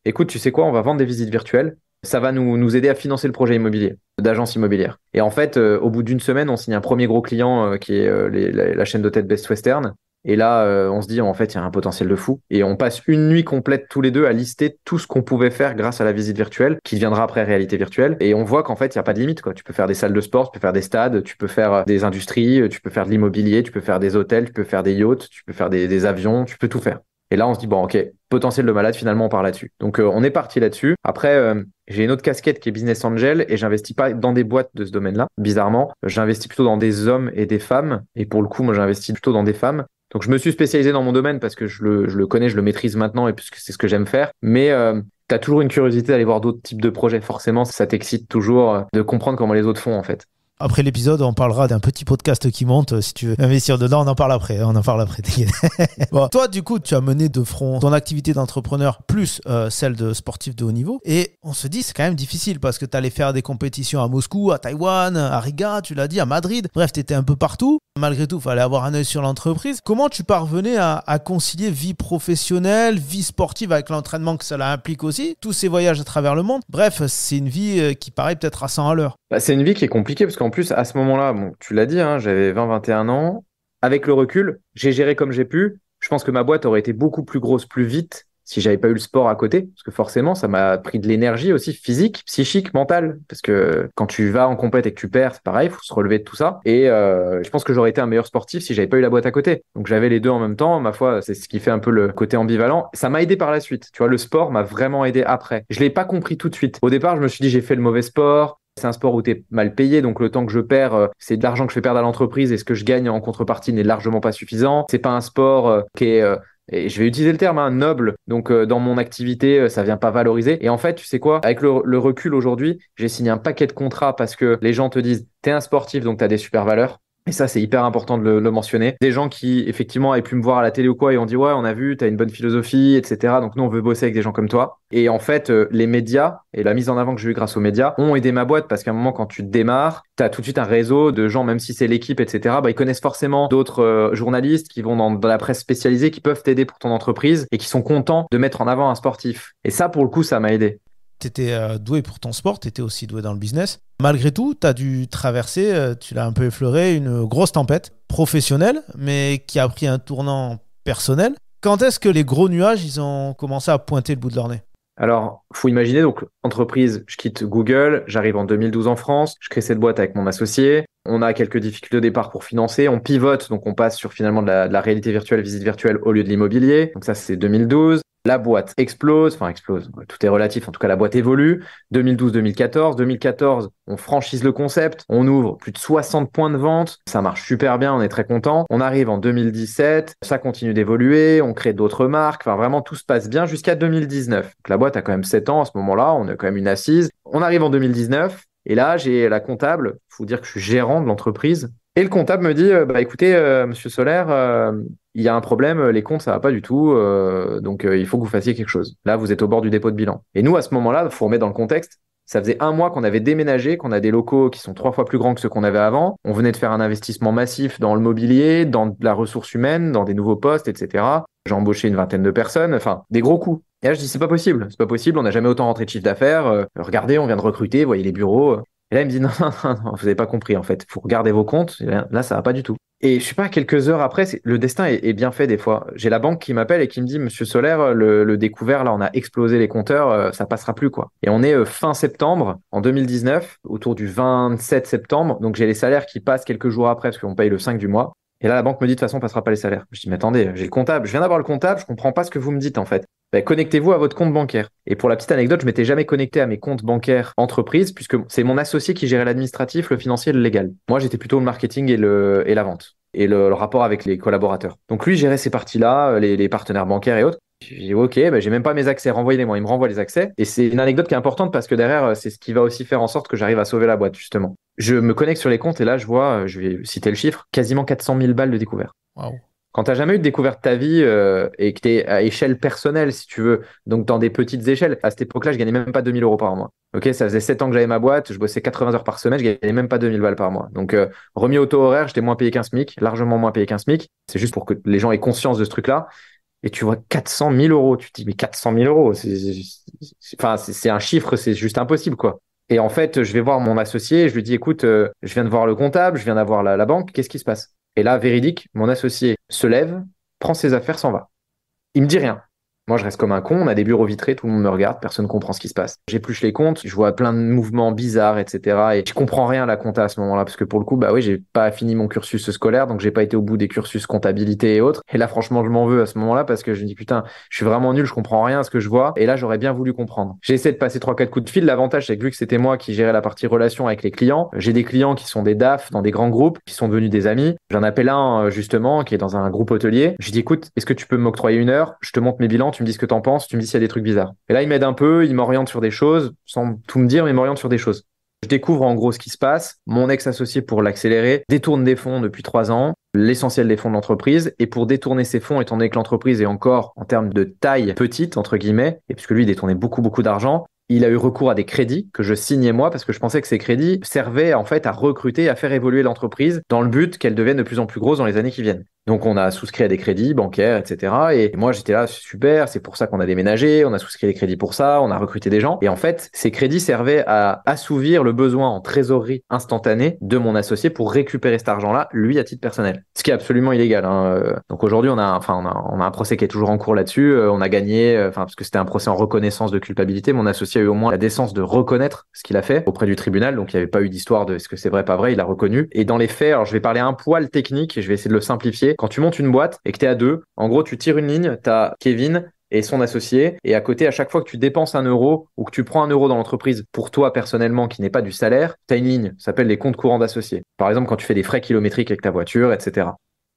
écoute, tu sais quoi, on va vendre des visites virtuelles. Ça va nous aider à financer le projet immobilier d'agence immobilière. Et en fait, au bout d'une semaine, on signe un premier gros client qui est la chaîne d'hôtels Best Western. Et là, on se dit, en fait, il y a un potentiel de fou. Et on passe une nuit complète tous les deux à lister tout ce qu'on pouvait faire grâce à la visite virtuelle, qui deviendra après réalité virtuelle. Et on voit qu'en fait, il n'y a pas de limite, quoi. Tu peux faire des salles de sport, tu peux faire des stades, tu peux faire des industries, tu peux faire de l'immobilier, tu peux faire des hôtels, tu peux faire des yachts, tu peux faire des avions, tu peux tout faire. Et là, on se dit, bon, ok, potentiel de malade, finalement, on part là-dessus. Donc, on est parti là-dessus. Après, j'ai une autre casquette qui est business angel et j'investis pas dans des boîtes de ce domaine-là. Bizarrement, j'investis plutôt dans des hommes et des femmes. Et pour le coup, moi, j'investis plutôt dans des femmes. Donc, je me suis spécialisé dans mon domaine parce que je le connais, je le maîtrise maintenant et puisque c'est ce que j'aime faire. Mais tu as toujours une curiosité d'aller voir d'autres types de projets. Forcément, ça t'excite toujours de comprendre comment les autres font, en fait. Après l'épisode, on parlera d'un petit podcast qui monte. Si tu veux investir dedans, on en parle après. T'inquiète. Bon, toi, du coup, tu as mené de front ton activité d'entrepreneur plus celle de sportif de haut niveau. Et on se dit, c'est quand même difficile parce que tu allais faire des compétitions à Moscou, à Taïwan, à Riga, tu l'as dit, à Madrid. Bref, tu étais un peu partout. Malgré tout, il fallait avoir un œil sur l'entreprise. Comment tu parvenais à concilier vie professionnelle, vie sportive avec l'entraînement que cela implique aussi, tous ces voyages à travers le monde? Bref, c'est une vie qui paraît peut-être à 100 à l'heure. C'est une vie qui est compliquée parce qu'en plus, à ce moment-là, bon, tu l'as dit, j'avais 20-21 ans. Avec le recul, j'ai géré comme j'ai pu. Je pense que ma boîte aurait été beaucoup plus grosse plus vite si j'avais pas eu le sport à côté. Parce que forcément, ça m'a pris de l'énergie aussi physique, psychique, mentale. Parce que quand tu vas en compète et que tu perds, c'est pareil, il faut se relever de tout ça. Et je pense que j'aurais été un meilleur sportif si j'avais pas eu la boîte à côté. Donc j'avais les deux en même temps. Ma foi, c'est ce qui fait un peu le côté ambivalent. Ça m'a aidé par la suite. Tu vois, le sport m'a vraiment aidé après. Je l'ai pas compris tout de suite. Au départ, je me suis dit, j'ai fait le mauvais sport. C'est un sport où tu es mal payé, donc le temps que je perds, c'est de l'argent que je fais perdre à l'entreprise et ce que je gagne en contrepartie n'est largement pas suffisant. C'est pas un sport qui est, et je vais utiliser le terme, noble. Donc dans mon activité, ça vient pas valoriser. Et en fait, tu sais quoi, avec le recul aujourd'hui, j'ai signé un paquet de contrats parce que les gens te disent, t'es un sportif, donc t'as des super valeurs. Et ça, c'est hyper important de le mentionner. Des gens qui, effectivement, avaient pu me voir à la télé ou quoi et ont dit, ouais, on a vu, t'as une bonne philosophie, etc. Donc, nous, on veut bosser avec des gens comme toi. Et en fait, les médias et la mise en avant que j'ai eue grâce aux médias ont aidé ma boîte parce qu'à un moment, quand tu démarres, t'as tout de suite un réseau de gens, même si c'est l'équipe, etc. Ils connaissent forcément d'autres journalistes qui vont dans la presse spécialisée, qui peuvent t'aider pour ton entreprise et qui sont contents de mettre en avant un sportif. Et ça, pour le coup, ça m'a aidé. Tu étais doué pour ton sport, tu étais aussi doué dans le business. Malgré tout, tu as dû traverser, tu l'as un peu effleuré, une grosse tempête professionnelle, mais qui a pris un tournant personnel. Quand est-ce que les gros nuages, ils ont commencé à pointer le bout de leur nez? Alors, faut imaginer, donc, entreprise, je quitte Google, j'arrive en 2012 en France, je crée cette boîte avec mon associé, on a quelques difficultés au départ pour financer, on pivote, donc on passe sur finalement de la réalité virtuelle, visite virtuelle au lieu de l'immobilier, donc ça c'est 2012. La boîte explose, tout est relatif, en tout cas la boîte évolue. 2012-2014, 2014, on franchise le concept, on ouvre plus de 60 points de vente, ça marche super bien, on est très content. On arrive en 2017, ça continue d'évoluer, on crée d'autres marques, vraiment tout se passe bien jusqu'à 2019. Donc, la boîte a quand même 7 ans à ce moment-là, on a quand même une assise. On arrive en 2019 et là j'ai la comptable, faut dire que je suis gérant de l'entreprise. Et le comptable me dit, écoutez, monsieur Solaire, il y a un problème, les comptes, ça va pas du tout, donc il faut que vous fassiez quelque chose. Là, vous êtes au bord du dépôt de bilan. Et nous, à ce moment-là, il faut remettre dans le contexte, Ça faisait un mois qu'on avait déménagé, qu'on a des locaux qui sont 3 fois plus grands que ceux qu'on avait avant. On venait de faire un investissement massif dans le mobilier, dans de la ressource humaine, dans des nouveaux postes, etc. J'ai embauché une vingtaine de personnes, enfin, des gros coups. Et là, je dis, c'est pas possible, on n'a jamais autant rentré de chiffre d'affaires. Regardez, on vient de recruter, voyez les bureaux. Et là, il me dit, non, non, non, non, vous n'avez pas compris, en fait. Faut regarder vos comptes. Et là, ça va pas du tout. Et je sais pas, quelques heures après, le destin est bien fait des fois. J'ai la banque qui m'appelle et qui me dit, Monsieur Solaire, le découvert, là, on a explosé les compteurs, ça passera plus, quoi. Et on est fin septembre, en 2019, autour du 27 septembre. Donc, j'ai les salaires qui passent quelques jours après, parce qu'on paye le 5 du mois. Et là, la banque me dit, de toute façon, on passera pas les salaires. Je dis, mais attendez, j'ai le comptable. Je viens d'avoir le comptable, je comprends pas ce que vous me dites, en fait. Ben, connectez-vous à votre compte bancaire. Et pour la petite anecdote, je m'étais jamais connecté à mes comptes bancaires entreprise, puisque c'est mon associé qui gérait l'administratif, le financier et le légal. Moi, j'étais plutôt le marketing et la vente, et le rapport avec les collaborateurs. Donc lui gérait ces parties-là, les partenaires bancaires et autres. J'ai dit, ok, ben, j'ai même pas mes accès, renvoyez-les-moi. Il me renvoie les accès. Et c'est une anecdote qui est importante parce que derrière, c'est ce qui va aussi faire en sorte que j'arrive à sauver la boîte, justement. Je me connecte sur les comptes et là, je vois, je vais citer le chiffre, quasiment 400 000 balles de découvert. Waouh. Quand tu n'as jamais eu de découverte de ta vie et que tu es à échelle personnelle, si tu veux, donc dans des petites échelles, à cette époque-là, je gagnais même pas 2000 euros par mois. Ok, ça faisait 7 ans que j'avais ma boîte, je bossais 80 heures par semaine, je gagnais même pas 2000 balles par mois. Donc, remis au taux horaire, j'étais moins payé qu'un SMIC, largement moins payé qu'un SMIC. C'est juste pour que les gens aient conscience de ce truc-là. Et tu vois 400 000 euros. Tu te dis, mais 400 000 euros, c'est un chiffre, c'est juste impossible, quoi. Et en fait, je vais voir mon associé, je lui dis, écoute, je viens de voir le comptable, je viens d'avoir la banque, qu'est-ce qui se passe? Et là, véridique, mon associé se lève, prend ses affaires, s'en va. Il me dit rien. Moi, je reste comme un con, on a des bureaux vitrés, tout le monde me regarde, personne ne comprend ce qui se passe. J'épluche les comptes, je vois plein de mouvements bizarres, etc. Et je comprends rien à la compta à ce moment-là, parce que pour le coup, bah oui, j'ai pas fini mon cursus scolaire, donc j'ai pas été au bout des cursus comptabilité et autres. Et là, franchement, je m'en veux à ce moment-là, parce que je me dis, putain, je suis vraiment nul, je comprends rien à ce que je vois. Et là, j'aurais bien voulu comprendre. J'ai essayé de passer 3-4 coups de fil. L'avantage, c'est que vu que c'était moi qui gérais la partie relation avec les clients, j'ai des clients qui sont des DAF dans des grands groupes, qui sont devenus des amis. J'en appelle un, justement, qui est dans un groupe hôtelier. Je dis, écoute, est-ce que tu peux m'octroyer 1 heure? Je te montre mes bilans, tu me dis ce que t'en penses, tu me dis s'il y a des trucs bizarres. Et là, il m'aide un peu, il m'oriente sur des choses, sans tout me dire, mais il m'oriente sur des choses. Je découvre en gros ce qui se passe. Mon ex-associé, pour l'accélérer, détourne des fonds depuis 3 ans, l'essentiel des fonds de l'entreprise. Et pour détourner ces fonds, étant donné que l'entreprise est encore, en termes de taille petite, entre guillemets, et puisque lui, il détournait beaucoup, beaucoup d'argent, il a eu recours à des crédits que je signais moi parce que je pensais que ces crédits servaient en fait à recruter, à faire évoluer l'entreprise dans le but qu'elle devienne de plus en plus grosse dans les années qui viennent. Donc on a souscrit à des crédits bancaires, etc. Et moi j'étais là, super, c'est pour ça qu'on a déménagé, on a souscrit des crédits pour ça, on a recruté des gens. Et en fait, ces crédits servaient à assouvir le besoin en trésorerie instantanée de mon associé pour récupérer cet argent-là, lui à titre personnel. Ce qui est absolument illégal, hein. Donc aujourd'hui on a un procès qui est toujours en cours là-dessus. On a gagné, parce que c'était un procès en reconnaissance de culpabilité. Mon associé a eu au moins la décence de reconnaître ce qu'il a fait auprès du tribunal. Donc il n'y avait pas eu d'histoire de est-ce que c'est vrai, pas vrai, il a reconnu. Et dans les faits, alors je vais parler un poil technique et je vais essayer de le simplifier. Quand tu montes une boîte et que tu es à deux, en gros, tu tires une ligne, tu as Kevin et son associé, et à côté, à chaque fois que tu dépenses 1 euro ou que tu prends 1 euro dans l'entreprise pour toi personnellement qui n'est pas du salaire, tu as une ligne, ça s'appelle les comptes courants d'associés. Par exemple, quand tu fais des frais kilométriques avec ta voiture, etc.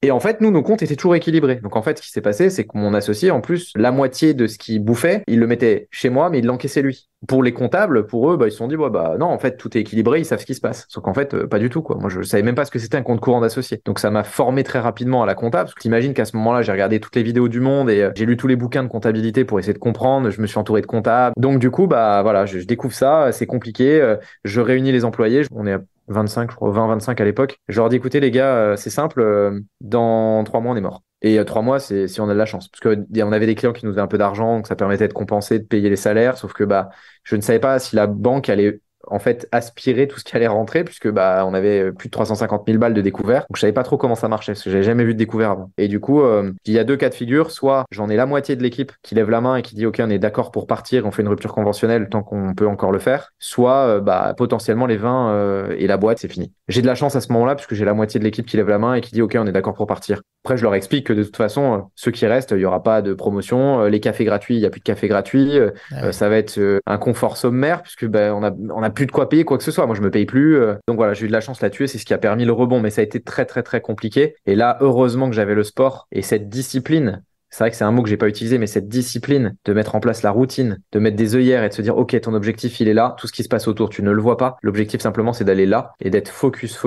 Et en fait, nous, nos comptes étaient toujours équilibrés. Donc en fait, ce qui s'est passé, c'est que mon associé, en plus, la moitié de ce qu'il bouffait, il le mettait chez moi, mais il l'encaissait lui. Pour les comptables, pour eux, ils se sont dit, ouais, non, en fait, tout est équilibré, ils savent ce qui se passe. Sauf qu'en fait, pas du tout, quoi. Moi, je savais même pas ce que c'était un compte courant d'associé. Donc ça m'a formé très rapidement à la compta, parce que t'imagines qu'à ce moment-là, j'ai regardé toutes les vidéos du monde et j'ai lu tous les bouquins de comptabilité pour essayer de comprendre. Je me suis entouré de comptables. Donc du coup, voilà, je découvre ça, c'est compliqué. Je réunis les employés. On est à 25, je crois, 20-25 à l'époque. Je leur dis, écoutez, les gars, c'est simple, dans 3 mois, on est mort. Et 3 mois, c'est si on a de la chance. Parce que on avait des clients qui nous faisaient un peu d'argent, donc ça permettait de compenser, de payer les salaires. Sauf que je ne savais pas si la banque allait en fait aspirer tout ce qui allait rentrer, puisque on avait plus de 350 000 balles de découvert. Donc je savais pas trop comment ça marchait, parce que j'avais jamais vu de découvert avant. Et du coup, il y a 2 cas de figure. Soit j'en ai la moitié de l'équipe qui lève la main et qui dit, OK, on est d'accord pour partir, on fait une rupture conventionnelle tant qu'on peut encore le faire. Soit potentiellement les 20 et la boîte, c'est fini. J'ai de la chance à ce moment-là, puisque j'ai la moitié de l'équipe qui lève la main et qui dit, OK, on est d'accord pour partir. Après, je leur explique que de toute façon, ceux qui restent, il n'y aura pas de promotion. Les cafés gratuits, il n'y a plus de cafés gratuits. Ça va être un confort sommaire, puisque on a plus de quoi payer quoi que ce soit. Moi, je me paye plus. Donc voilà, j'ai eu de la chance là-dessus et c'est ce qui a permis le rebond. Mais ça a été très, très, très compliqué. Et là, heureusement que j'avais le sport et cette discipline. C'est vrai que c'est un mot que j'ai pas utilisé, mais cette discipline de mettre en place la routine, de mettre des œillères et de se dire, OK, ton objectif, il est là. Tout ce qui se passe autour, tu ne le vois pas. L'objectif, simplement, c'est d'aller là et d'être focus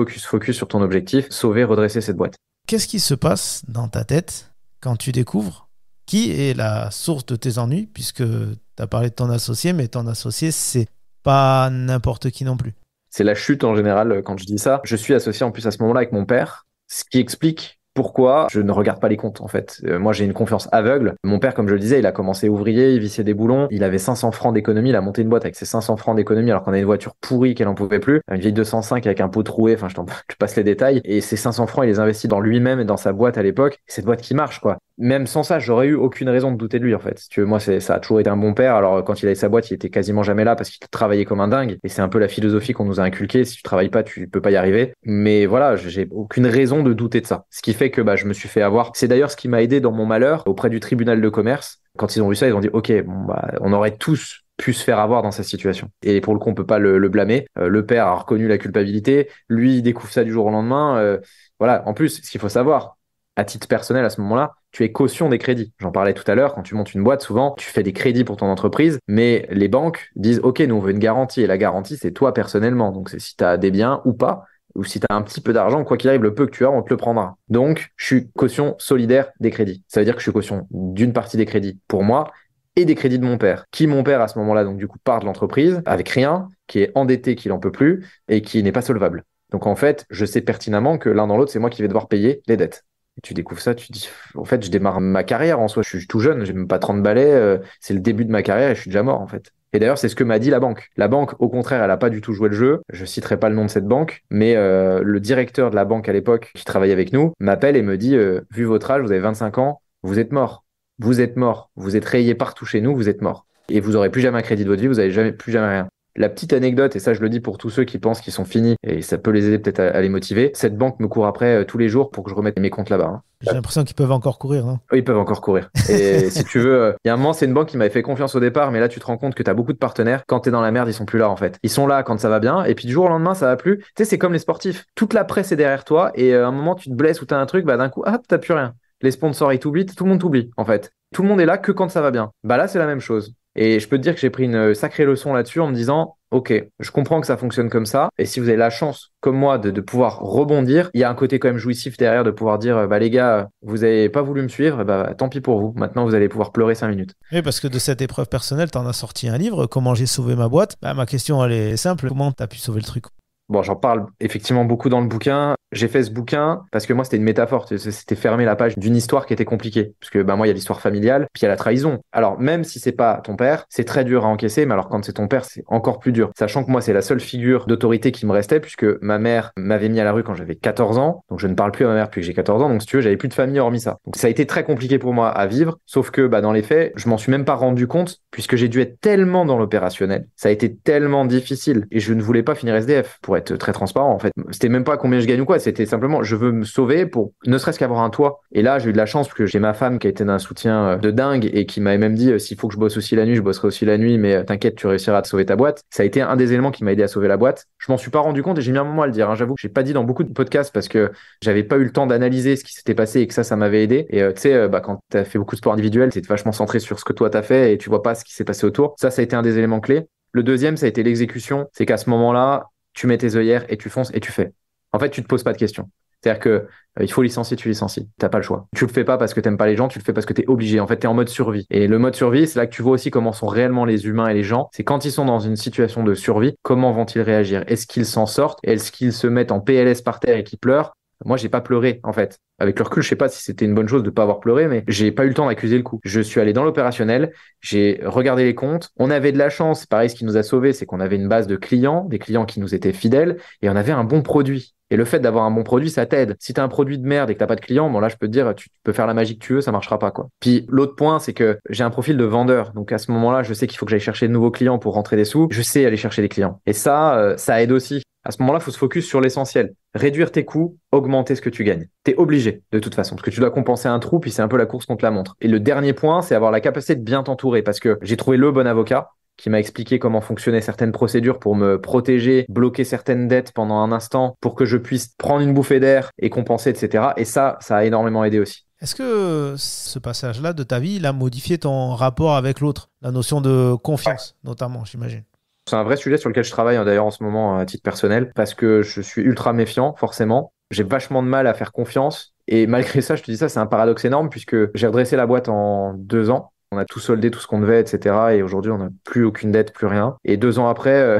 sur ton objectif, sauver, redresser cette boîte. Qu'est-ce qui se passe dans ta tête quand tu découvres qui est la source de tes ennuis, puisque tu as parlé de ton associé, mais ton associé, c'est pas n'importe qui non plus. C'est la chute en général quand je dis ça. Je suis associé en plus à ce moment-là avec mon père, ce qui explique pourquoi je ne regarde pas les comptes en fait. Moi j'ai une confiance aveugle. Mon père, comme je le disais, il a commencé ouvrier, il vissait des boulons, il avait 500 francs d'économie, il a monté une boîte avec ses 500 francs d'économie alors qu'on a une voiture pourrie qu'elle en pouvait plus, une vieille 205 avec un pot troué, enfin je passe les détails, et ces 500 francs il les investit dans lui-même et dans sa boîte à l'époque. Cette boîte qui marche quoi. Même sans ça, j'aurais eu aucune raison de douter de lui en fait. Si tu veux, moi ça a toujours été un bon père. Alors quand il avait sa boîte, il était quasiment jamais là parce qu'il travaillait comme un dingue. Et c'est un peu la philosophie qu'on nous a inculquée. Si tu travailles pas, tu peux pas y arriver. Mais voilà, j'ai aucune raison de douter de ça. Ce qui fait que je me suis fait avoir. C'est d'ailleurs ce qui m'a aidé dans mon malheur auprès du tribunal de commerce. Quand ils ont vu ça, ils ont dit OK, bon, on aurait tous pu se faire avoir dans cette situation. Et pour le coup, on peut pas le blâmer. Le père a reconnu la culpabilité. Lui, il découvre ça du jour au lendemain. Voilà. En plus, ce qu'il faut savoir, à titre personnel à ce moment-là, tu es caution des crédits. J'en parlais tout à l'heure, quand tu montes une boîte, souvent, tu fais des crédits pour ton entreprise, mais les banques disent, OK, nous, on veut une garantie. Et la garantie, c'est toi personnellement. Donc, c'est si tu as des biens ou pas, ou si tu as un petit peu d'argent, quoi qu'il arrive, le peu que tu as, on te le prendra. Donc, je suis caution solidaire des crédits. Ça veut dire que je suis caution d'une partie des crédits pour moi et des crédits de mon père. Qui, mon père, à ce moment-là, donc du coup, part de l'entreprise avec rien, qui est endetté, qui n'en peut plus et qui n'est pas solvable. Donc, en fait, je sais pertinemment que l'un dans l'autre, c'est moi qui vais devoir payer les dettes. Et tu découvres ça, tu te dis, en fait, je démarre ma carrière en soi, je suis tout jeune, j'ai même pas 30 balais, c'est le début de ma carrière et je suis déjà mort en fait. Et d'ailleurs, c'est ce que m'a dit la banque. La banque, au contraire, elle a pas du tout joué le jeu. Je citerai pas le nom de cette banque, mais le directeur de la banque à l'époque, qui travaillait avec nous, m'appelle et me dit, vu votre âge, vous avez 25 ans, vous êtes mort. Vous êtes mort. Vous êtes rayé partout chez nous, vous êtes mort. Et vous aurez plus jamais un crédit de votre vie, vous avez jamais, plus jamais rien. La petite anecdote, et ça je le dis pour tous ceux qui pensent qu'ils sont finis, et ça peut les aider peut-être à les motiver, cette banque me court après tous les jours pour que je remette mes comptes là-bas. Hein. J'ai l'impression qu'ils peuvent encore courir. Hein. Ils peuvent encore courir. Et si tu veux, il y a un moment, c'est une banque qui m'avait fait confiance au départ, mais là tu te rends compte que tu as beaucoup de partenaires. Quand tu es dans la merde, ils sont plus là en fait. Ils sont là quand ça va bien, et puis du jour au lendemain, ça va plus. Tu sais, c'est comme les sportifs. Toute la presse est derrière toi, et à un moment, tu te blesses ou tu as un truc, d'un coup, hop, t'as plus rien. Les sponsors, ils t'oublient, tout le monde t'oublie en fait. Tout le monde est là que quand ça va bien. Là, c'est la même chose. Et je peux te dire que j'ai pris une sacrée leçon là-dessus en me disant, OK, je comprends que ça fonctionne comme ça. Et si vous avez la chance, comme moi, de pouvoir rebondir, il y a un côté quand même jouissif derrière de pouvoir dire, les gars, vous avez pas voulu me suivre, tant pis pour vous. Maintenant, vous allez pouvoir pleurer 5 minutes. Oui, parce que de cette épreuve personnelle, tu en as sorti un livre, Comment j'ai sauvé ma boîte. Ma question, elle est simple. Comment tu as pu sauver le truc? Bon, j'en parle effectivement beaucoup dans le bouquin. J'ai fait ce bouquin parce que moi, c'était une métaphore. C'était fermer la page d'une histoire qui était compliquée. Parce que moi, il y a l'histoire familiale, puis il y a la trahison. Alors, même si c'est pas ton père, c'est très dur à encaisser. Mais alors, quand c'est ton père, c'est encore plus dur. Sachant que moi, c'est la seule figure d'autorité qui me restait, puisque ma mère m'avait mis à la rue quand j'avais 14 ans. Donc, je ne parle plus à ma mère depuis que j'ai 14 ans. Donc, si tu veux, j'avais plus de famille hormis ça. Donc, ça a été très compliqué pour moi à vivre. Sauf que, dans les faits, je m'en suis même pas rendu compte, puisque j'ai dû être tellement dans l'opérationnel. Ça a été tellement difficile. Et je ne voulais pas finir SDF, pour être très transparent, en fait. C'était même pas combien je gagne ou quoi. C'était simplement, je veux me sauver pour ne serait-ce qu'avoir un toit. Et là, j'ai eu de la chance parce que j'ai ma femme qui a été d'un soutien de dingue et qui m'avait même dit s'il faut que je bosse aussi la nuit, je bosserai aussi la nuit, mais t'inquiète, tu réussiras à te sauver ta boîte. Ça a été un des éléments qui m'a aidé à sauver la boîte. Je m'en suis pas rendu compte et j'ai mis un moment à le dire. Hein. J'avoue que j'ai pas dit dans beaucoup de podcasts parce que j'avais pas eu le temps d'analyser ce qui s'était passé et que ça m'avait aidé. Et tu sais, quand t'as fait beaucoup de sport individuel, t'es vachement centré sur ce que toi t'as fait et tu vois pas ce qui s'est passé autour. Ça a été un des éléments clés. Le deuxième, ça a été l'exécution. C'est qu'à ce moment-là, tu mets tes œillères et tu fonces et tu fais. En fait, tu te poses pas de questions. C'est-à-dire que il faut licencier, tu licencies. T'as pas le choix. Tu le fais pas parce que t'aimes pas les gens, tu le fais parce que t'es obligé. En fait, t'es en mode survie. Et le mode survie, c'est là que tu vois aussi comment sont réellement les humains et les gens. C'est quand ils sont dans une situation de survie, comment vont-ils réagir? Est-ce qu'ils s'en sortent? Est-ce qu'ils se mettent en PLS par terre et qu'ils pleurent? Moi, j'ai pas pleuré, en fait. Avec le recul, je sais pas si c'était une bonne chose de pas avoir pleuré, mais j'ai pas eu le temps d'accuser le coup. Je suis allé dans l'opérationnel, j'ai regardé les comptes. On avait de la chance. Pareil, ce qui nous a sauvés, c'est qu'on avait une base de clients, des clients qui nous étaient fidèles, et on avait un bon produit. Et le fait d'avoir un bon produit, ça t'aide. Si t'as un produit de merde et que t'as pas de clients, là, je peux te dire, tu peux faire la magie que tu veux, ça marchera pas, quoi. Puis, l'autre point, c'est que j'ai un profil de vendeur. Donc, à ce moment-là, je sais qu'il faut que j'aille chercher de nouveaux clients pour rentrer des sous. Je sais aller chercher des clients. Et ça aide aussi. À ce moment-là, il faut se focus sur l'essentiel. Réduire tes coûts, augmenter ce que tu gagnes. T'es obligé, de toute façon, parce que tu dois compenser un trou, puis c'est un peu la course contre la montre. Et le dernier point, c'est avoir la capacité de bien t'entourer, parce que j'ai trouvé le bon avocat qui m'a expliqué comment fonctionnaient certaines procédures pour me protéger, bloquer certaines dettes pendant un instant, pour que je puisse prendre une bouffée d'air et compenser, etc. Et ça a énormément aidé aussi. Est-ce que ce passage-là de ta vie, il a modifié ton rapport avec l'autre? La notion de confiance, notamment, j'imagine. C'est un vrai sujet sur lequel je travaille d'ailleurs en ce moment à titre personnel parce que je suis ultra méfiant, forcément. J'ai vachement de mal à faire confiance. Et malgré ça, je te dis ça, c'est un paradoxe énorme puisque j'ai redressé la boîte en 2 ans. On a tout soldé, tout ce qu'on devait, etc. Et aujourd'hui, on n'a plus aucune dette, plus rien. Et 2 ans après,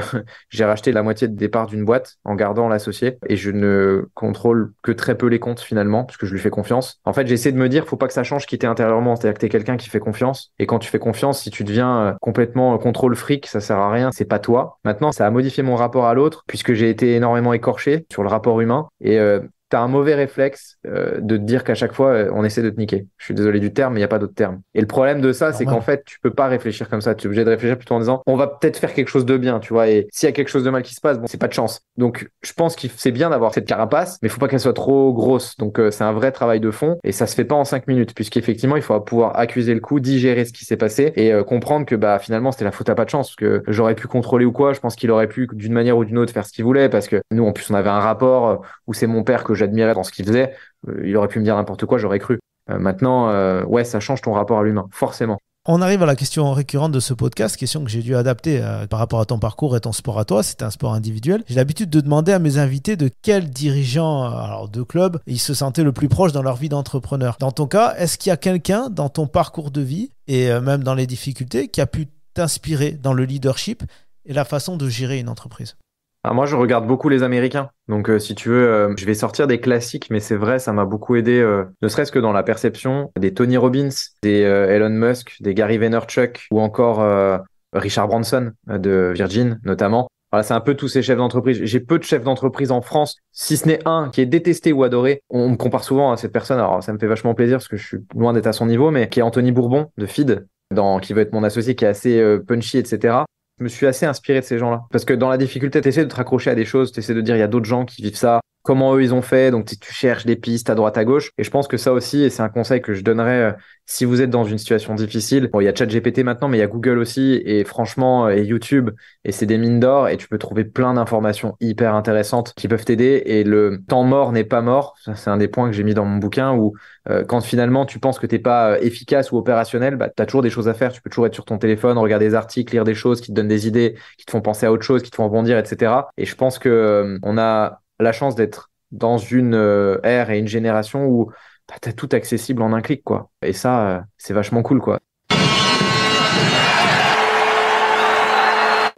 j'ai racheté la moitié de départ d'une boîte en gardant l'associé. Et je ne contrôle que très peu les comptes finalement, parce que je lui fais confiance. En fait, j'essaie de me dire, faut pas que ça change qui t'es intérieurement. C'est-à-dire que t'es quelqu'un qui fait confiance. Et quand tu fais confiance, si tu deviens complètement contrôle fric, ça sert à rien. C'est pas toi. Maintenant, ça a modifié mon rapport à l'autre, puisque j'ai été énormément écorché sur le rapport humain. Et t'as un mauvais réflexe de te dire qu'à chaque fois, on essaie de te niquer. Je suis désolé du terme, mais il n'y a pas d'autre terme. Et le problème de ça, c'est qu'en Normal. fait, tu peux pas réfléchir comme ça. Tu es obligé de réfléchir plutôt en disant, on va peut-être faire quelque chose de bien, tu vois. Et s'il y a quelque chose de mal qui se passe, bon, c'est pas de chance. Donc, je pense que c'est bien d'avoir cette carapace, mais il faut pas qu'elle soit trop grosse. Donc, c'est un vrai travail de fond et ça se fait pas en 5 minutes, puisqu'effectivement, il faut pouvoir accuser le coup, digérer ce qui s'est passé et comprendre que bah finalement, c'était la faute à pas de chance, parce que j'aurais pu contrôler ou quoi. Je pense qu'il aurait pu d'une manière ou d'une autre faire ce qu'il voulait, parce que nous, en plus, on avait un rapport où c'est mon père que j'admirais dans ce qu'il faisait. Il aurait pu me dire n'importe quoi, j'aurais cru. Maintenant, ouais, ça change ton rapport à l'humain, forcément. On arrive à la question récurrente de ce podcast, question que j'ai dû adapter par rapport à ton parcours et ton sport à toi. C'est un sport individuel. J'ai l'habitude de demander à mes invités de quel dirigeant alors de club ils se sentaient le plus proche dans leur vie d'entrepreneur. Dans ton cas, est-ce qu'il y a quelqu'un dans ton parcours de vie et même dans les difficultés qui a pu t'inspirer dans le leadership et la façon de gérer une entreprise? Ah, moi, je regarde beaucoup les Américains. Donc, si tu veux, je vais sortir des classiques, mais c'est vrai, ça m'a beaucoup aidé, ne serait-ce que dans la perception des Tony Robbins, des Elon Musk, des Gary Vaynerchuk ou encore Richard Branson de Virgin, notamment. Voilà, c'est un peu tous ces chefs d'entreprise. J'ai peu de chefs d'entreprise en France, si ce n'est un qui est détesté ou adoré. On me compare souvent à cette personne, alors ça me fait vachement plaisir parce que je suis loin d'être à son niveau, mais qui est Anthony Bourbon de Feed, qui veut être mon associé, qui est assez punchy, etc. Je me suis assez inspiré de ces gens-là. Parce que dans la difficulté, tu essaies de te raccrocher à des choses, tu essaies de dire, il y a d'autres gens qui vivent ça, comment eux ils ont fait, donc tu cherches des pistes à droite, à gauche. Et je pense que ça aussi, et c'est un conseil que je donnerais si vous êtes dans une situation difficile. Bon, il y a ChatGPT maintenant, mais il y a Google aussi, et franchement, et YouTube, et c'est des mines d'or, et tu peux trouver plein d'informations hyper intéressantes qui peuvent t'aider. Et le temps mort n'est pas mort. Ça, c'est un des points que j'ai mis dans mon bouquin où quand finalement tu penses que t'es pas efficace ou opérationnel, bah, tu as toujours des choses à faire. Tu peux toujours être sur ton téléphone, regarder des articles, lire des choses qui te donnent des idées, qui te font penser à autre chose, qui te font rebondir, etc. Et je pense que on a la chance d'être dans une ère et une génération où bah, tu as tout accessible en un clic, quoi. Et ça, c'est vachement cool, quoi.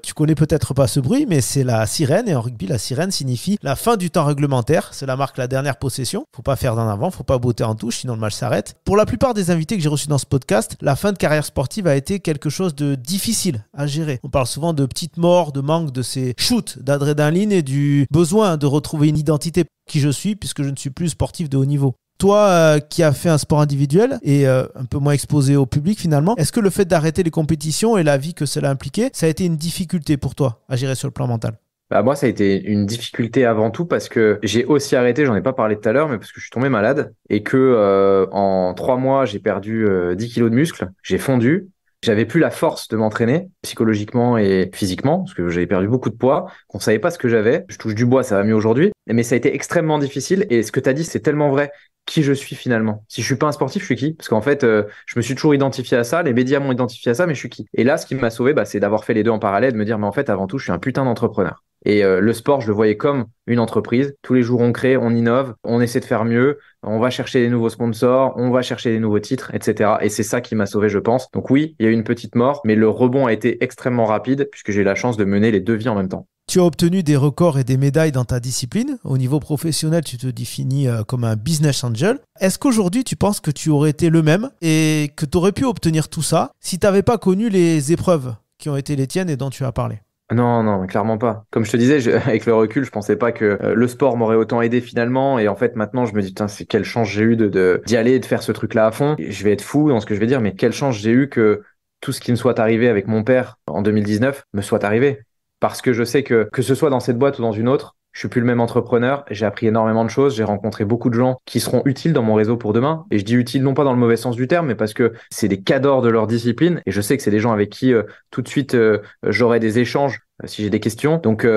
Tu connais peut-être pas ce bruit, mais c'est la sirène. Et en rugby, la sirène signifie la fin du temps réglementaire. Cela marque la dernière possession. Faut pas faire d'en avant, faut pas botter en touche, sinon le match s'arrête. Pour la plupart des invités que j'ai reçus dans ce podcast, la fin de carrière sportive a été quelque chose de difficile à gérer. On parle souvent de petites morts, de manque de ces shoots d'adrénaline et du besoin de retrouver une identité qui je suis, puisque je ne suis plus sportif de haut niveau. Toi qui as fait un sport individuel et un peu moins exposé au public finalement, est-ce que le fait d'arrêter les compétitions et la vie que cela impliquait, ça a été une difficulté pour toi à gérer sur le plan mental? Bah, moi, ça a été une difficulté avant tout parce que j'ai aussi arrêté, j'en ai pas parlé tout à l'heure, mais parce que je suis tombé malade et que en 3 mois, j'ai perdu 10 kilos de muscle, j'ai fondu. J'avais plus la force de m'entraîner psychologiquement et physiquement parce que j'avais perdu beaucoup de poids, qu'on savait pas ce que j'avais. Je touche du bois, ça va mieux aujourd'hui, mais ça a été extrêmement difficile. Et ce que tu as dit, c'est tellement vrai. Qui je suis finalement? Si je suis pas un sportif, je suis qui? Parce qu'en fait, je me suis toujours identifié à ça, les médias m'ont identifié à ça, mais je suis qui? Et là, ce qui m'a sauvé, bah, c'est d'avoir fait les deux en parallèle, de me dire, mais en fait, avant tout, je suis un putain d'entrepreneur. Et le sport, je le voyais comme une entreprise. Tous les jours, on crée, on innove, on essaie de faire mieux, on va chercher des nouveaux sponsors, on va chercher des nouveaux titres, etc. Et c'est ça qui m'a sauvé, je pense. Donc oui, il y a eu une petite mort, mais le rebond a été extrêmement rapide puisque j'ai eu la chance de mener les deux vies en même temps. Tu as obtenu des records et des médailles dans ta discipline. Au niveau professionnel, tu te définis comme un business angel. Est-ce qu'aujourd'hui, tu penses que tu aurais été le même et que tu aurais pu obtenir tout ça si tu n'avais pas connu les épreuves qui ont été les tiennes et dont tu as parlé? Non, non, clairement pas. Comme je te disais, avec le recul, je pensais pas que le sport m'aurait autant aidé finalement. Et en fait, maintenant, je me dis, putain, c'est quelle chance j'ai eu d'y aller et de faire ce truc-là à fond. Je vais être fou dans ce que je vais dire, mais quelle chance j'ai eu que tout ce qui me soit arrivé avec mon père en 2019 me soit arrivé. Parce que je sais que ce soit dans cette boîte ou dans une autre, je suis plus le même entrepreneur. J'ai appris énormément de choses. J'ai rencontré beaucoup de gens qui seront utiles dans mon réseau pour demain. Et je dis utiles non pas dans le mauvais sens du terme, mais parce que c'est des cadors de leur discipline. Et je sais que c'est des gens avec qui tout de suite j'aurai des échanges si j'ai des questions. Donc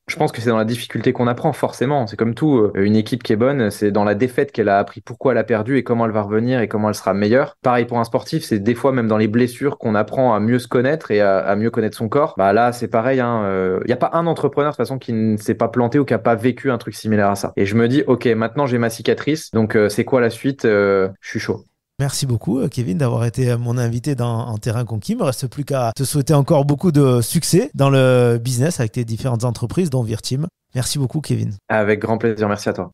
je pense que c'est dans la difficulté qu'on apprend forcément. C'est comme tout. Une équipe qui est bonne, c'est dans la défaite qu'elle a appris pourquoi elle a perdu et comment elle va revenir et comment elle sera meilleure. Pareil pour un sportif, c'est des fois même dans les blessures qu'on apprend à mieux se connaître et à mieux connaître son corps. Bah là, c'est pareil. Il n'y a pas un entrepreneur de toute façon qui ne s'est pas planté ou qui a pas vécu un truc similaire à ça. Et je me dis, ok, maintenant j'ai ma cicatrice. Donc c'est quoi la suite? Je suis chaud. Merci beaucoup, Kevin, d'avoir été mon invité En Terrain Conquis. Il ne me reste plus qu'à te souhaiter encore beaucoup de succès dans le business avec tes différentes entreprises, dont Virteam. Merci beaucoup, Kevin. Avec grand plaisir. Merci à toi.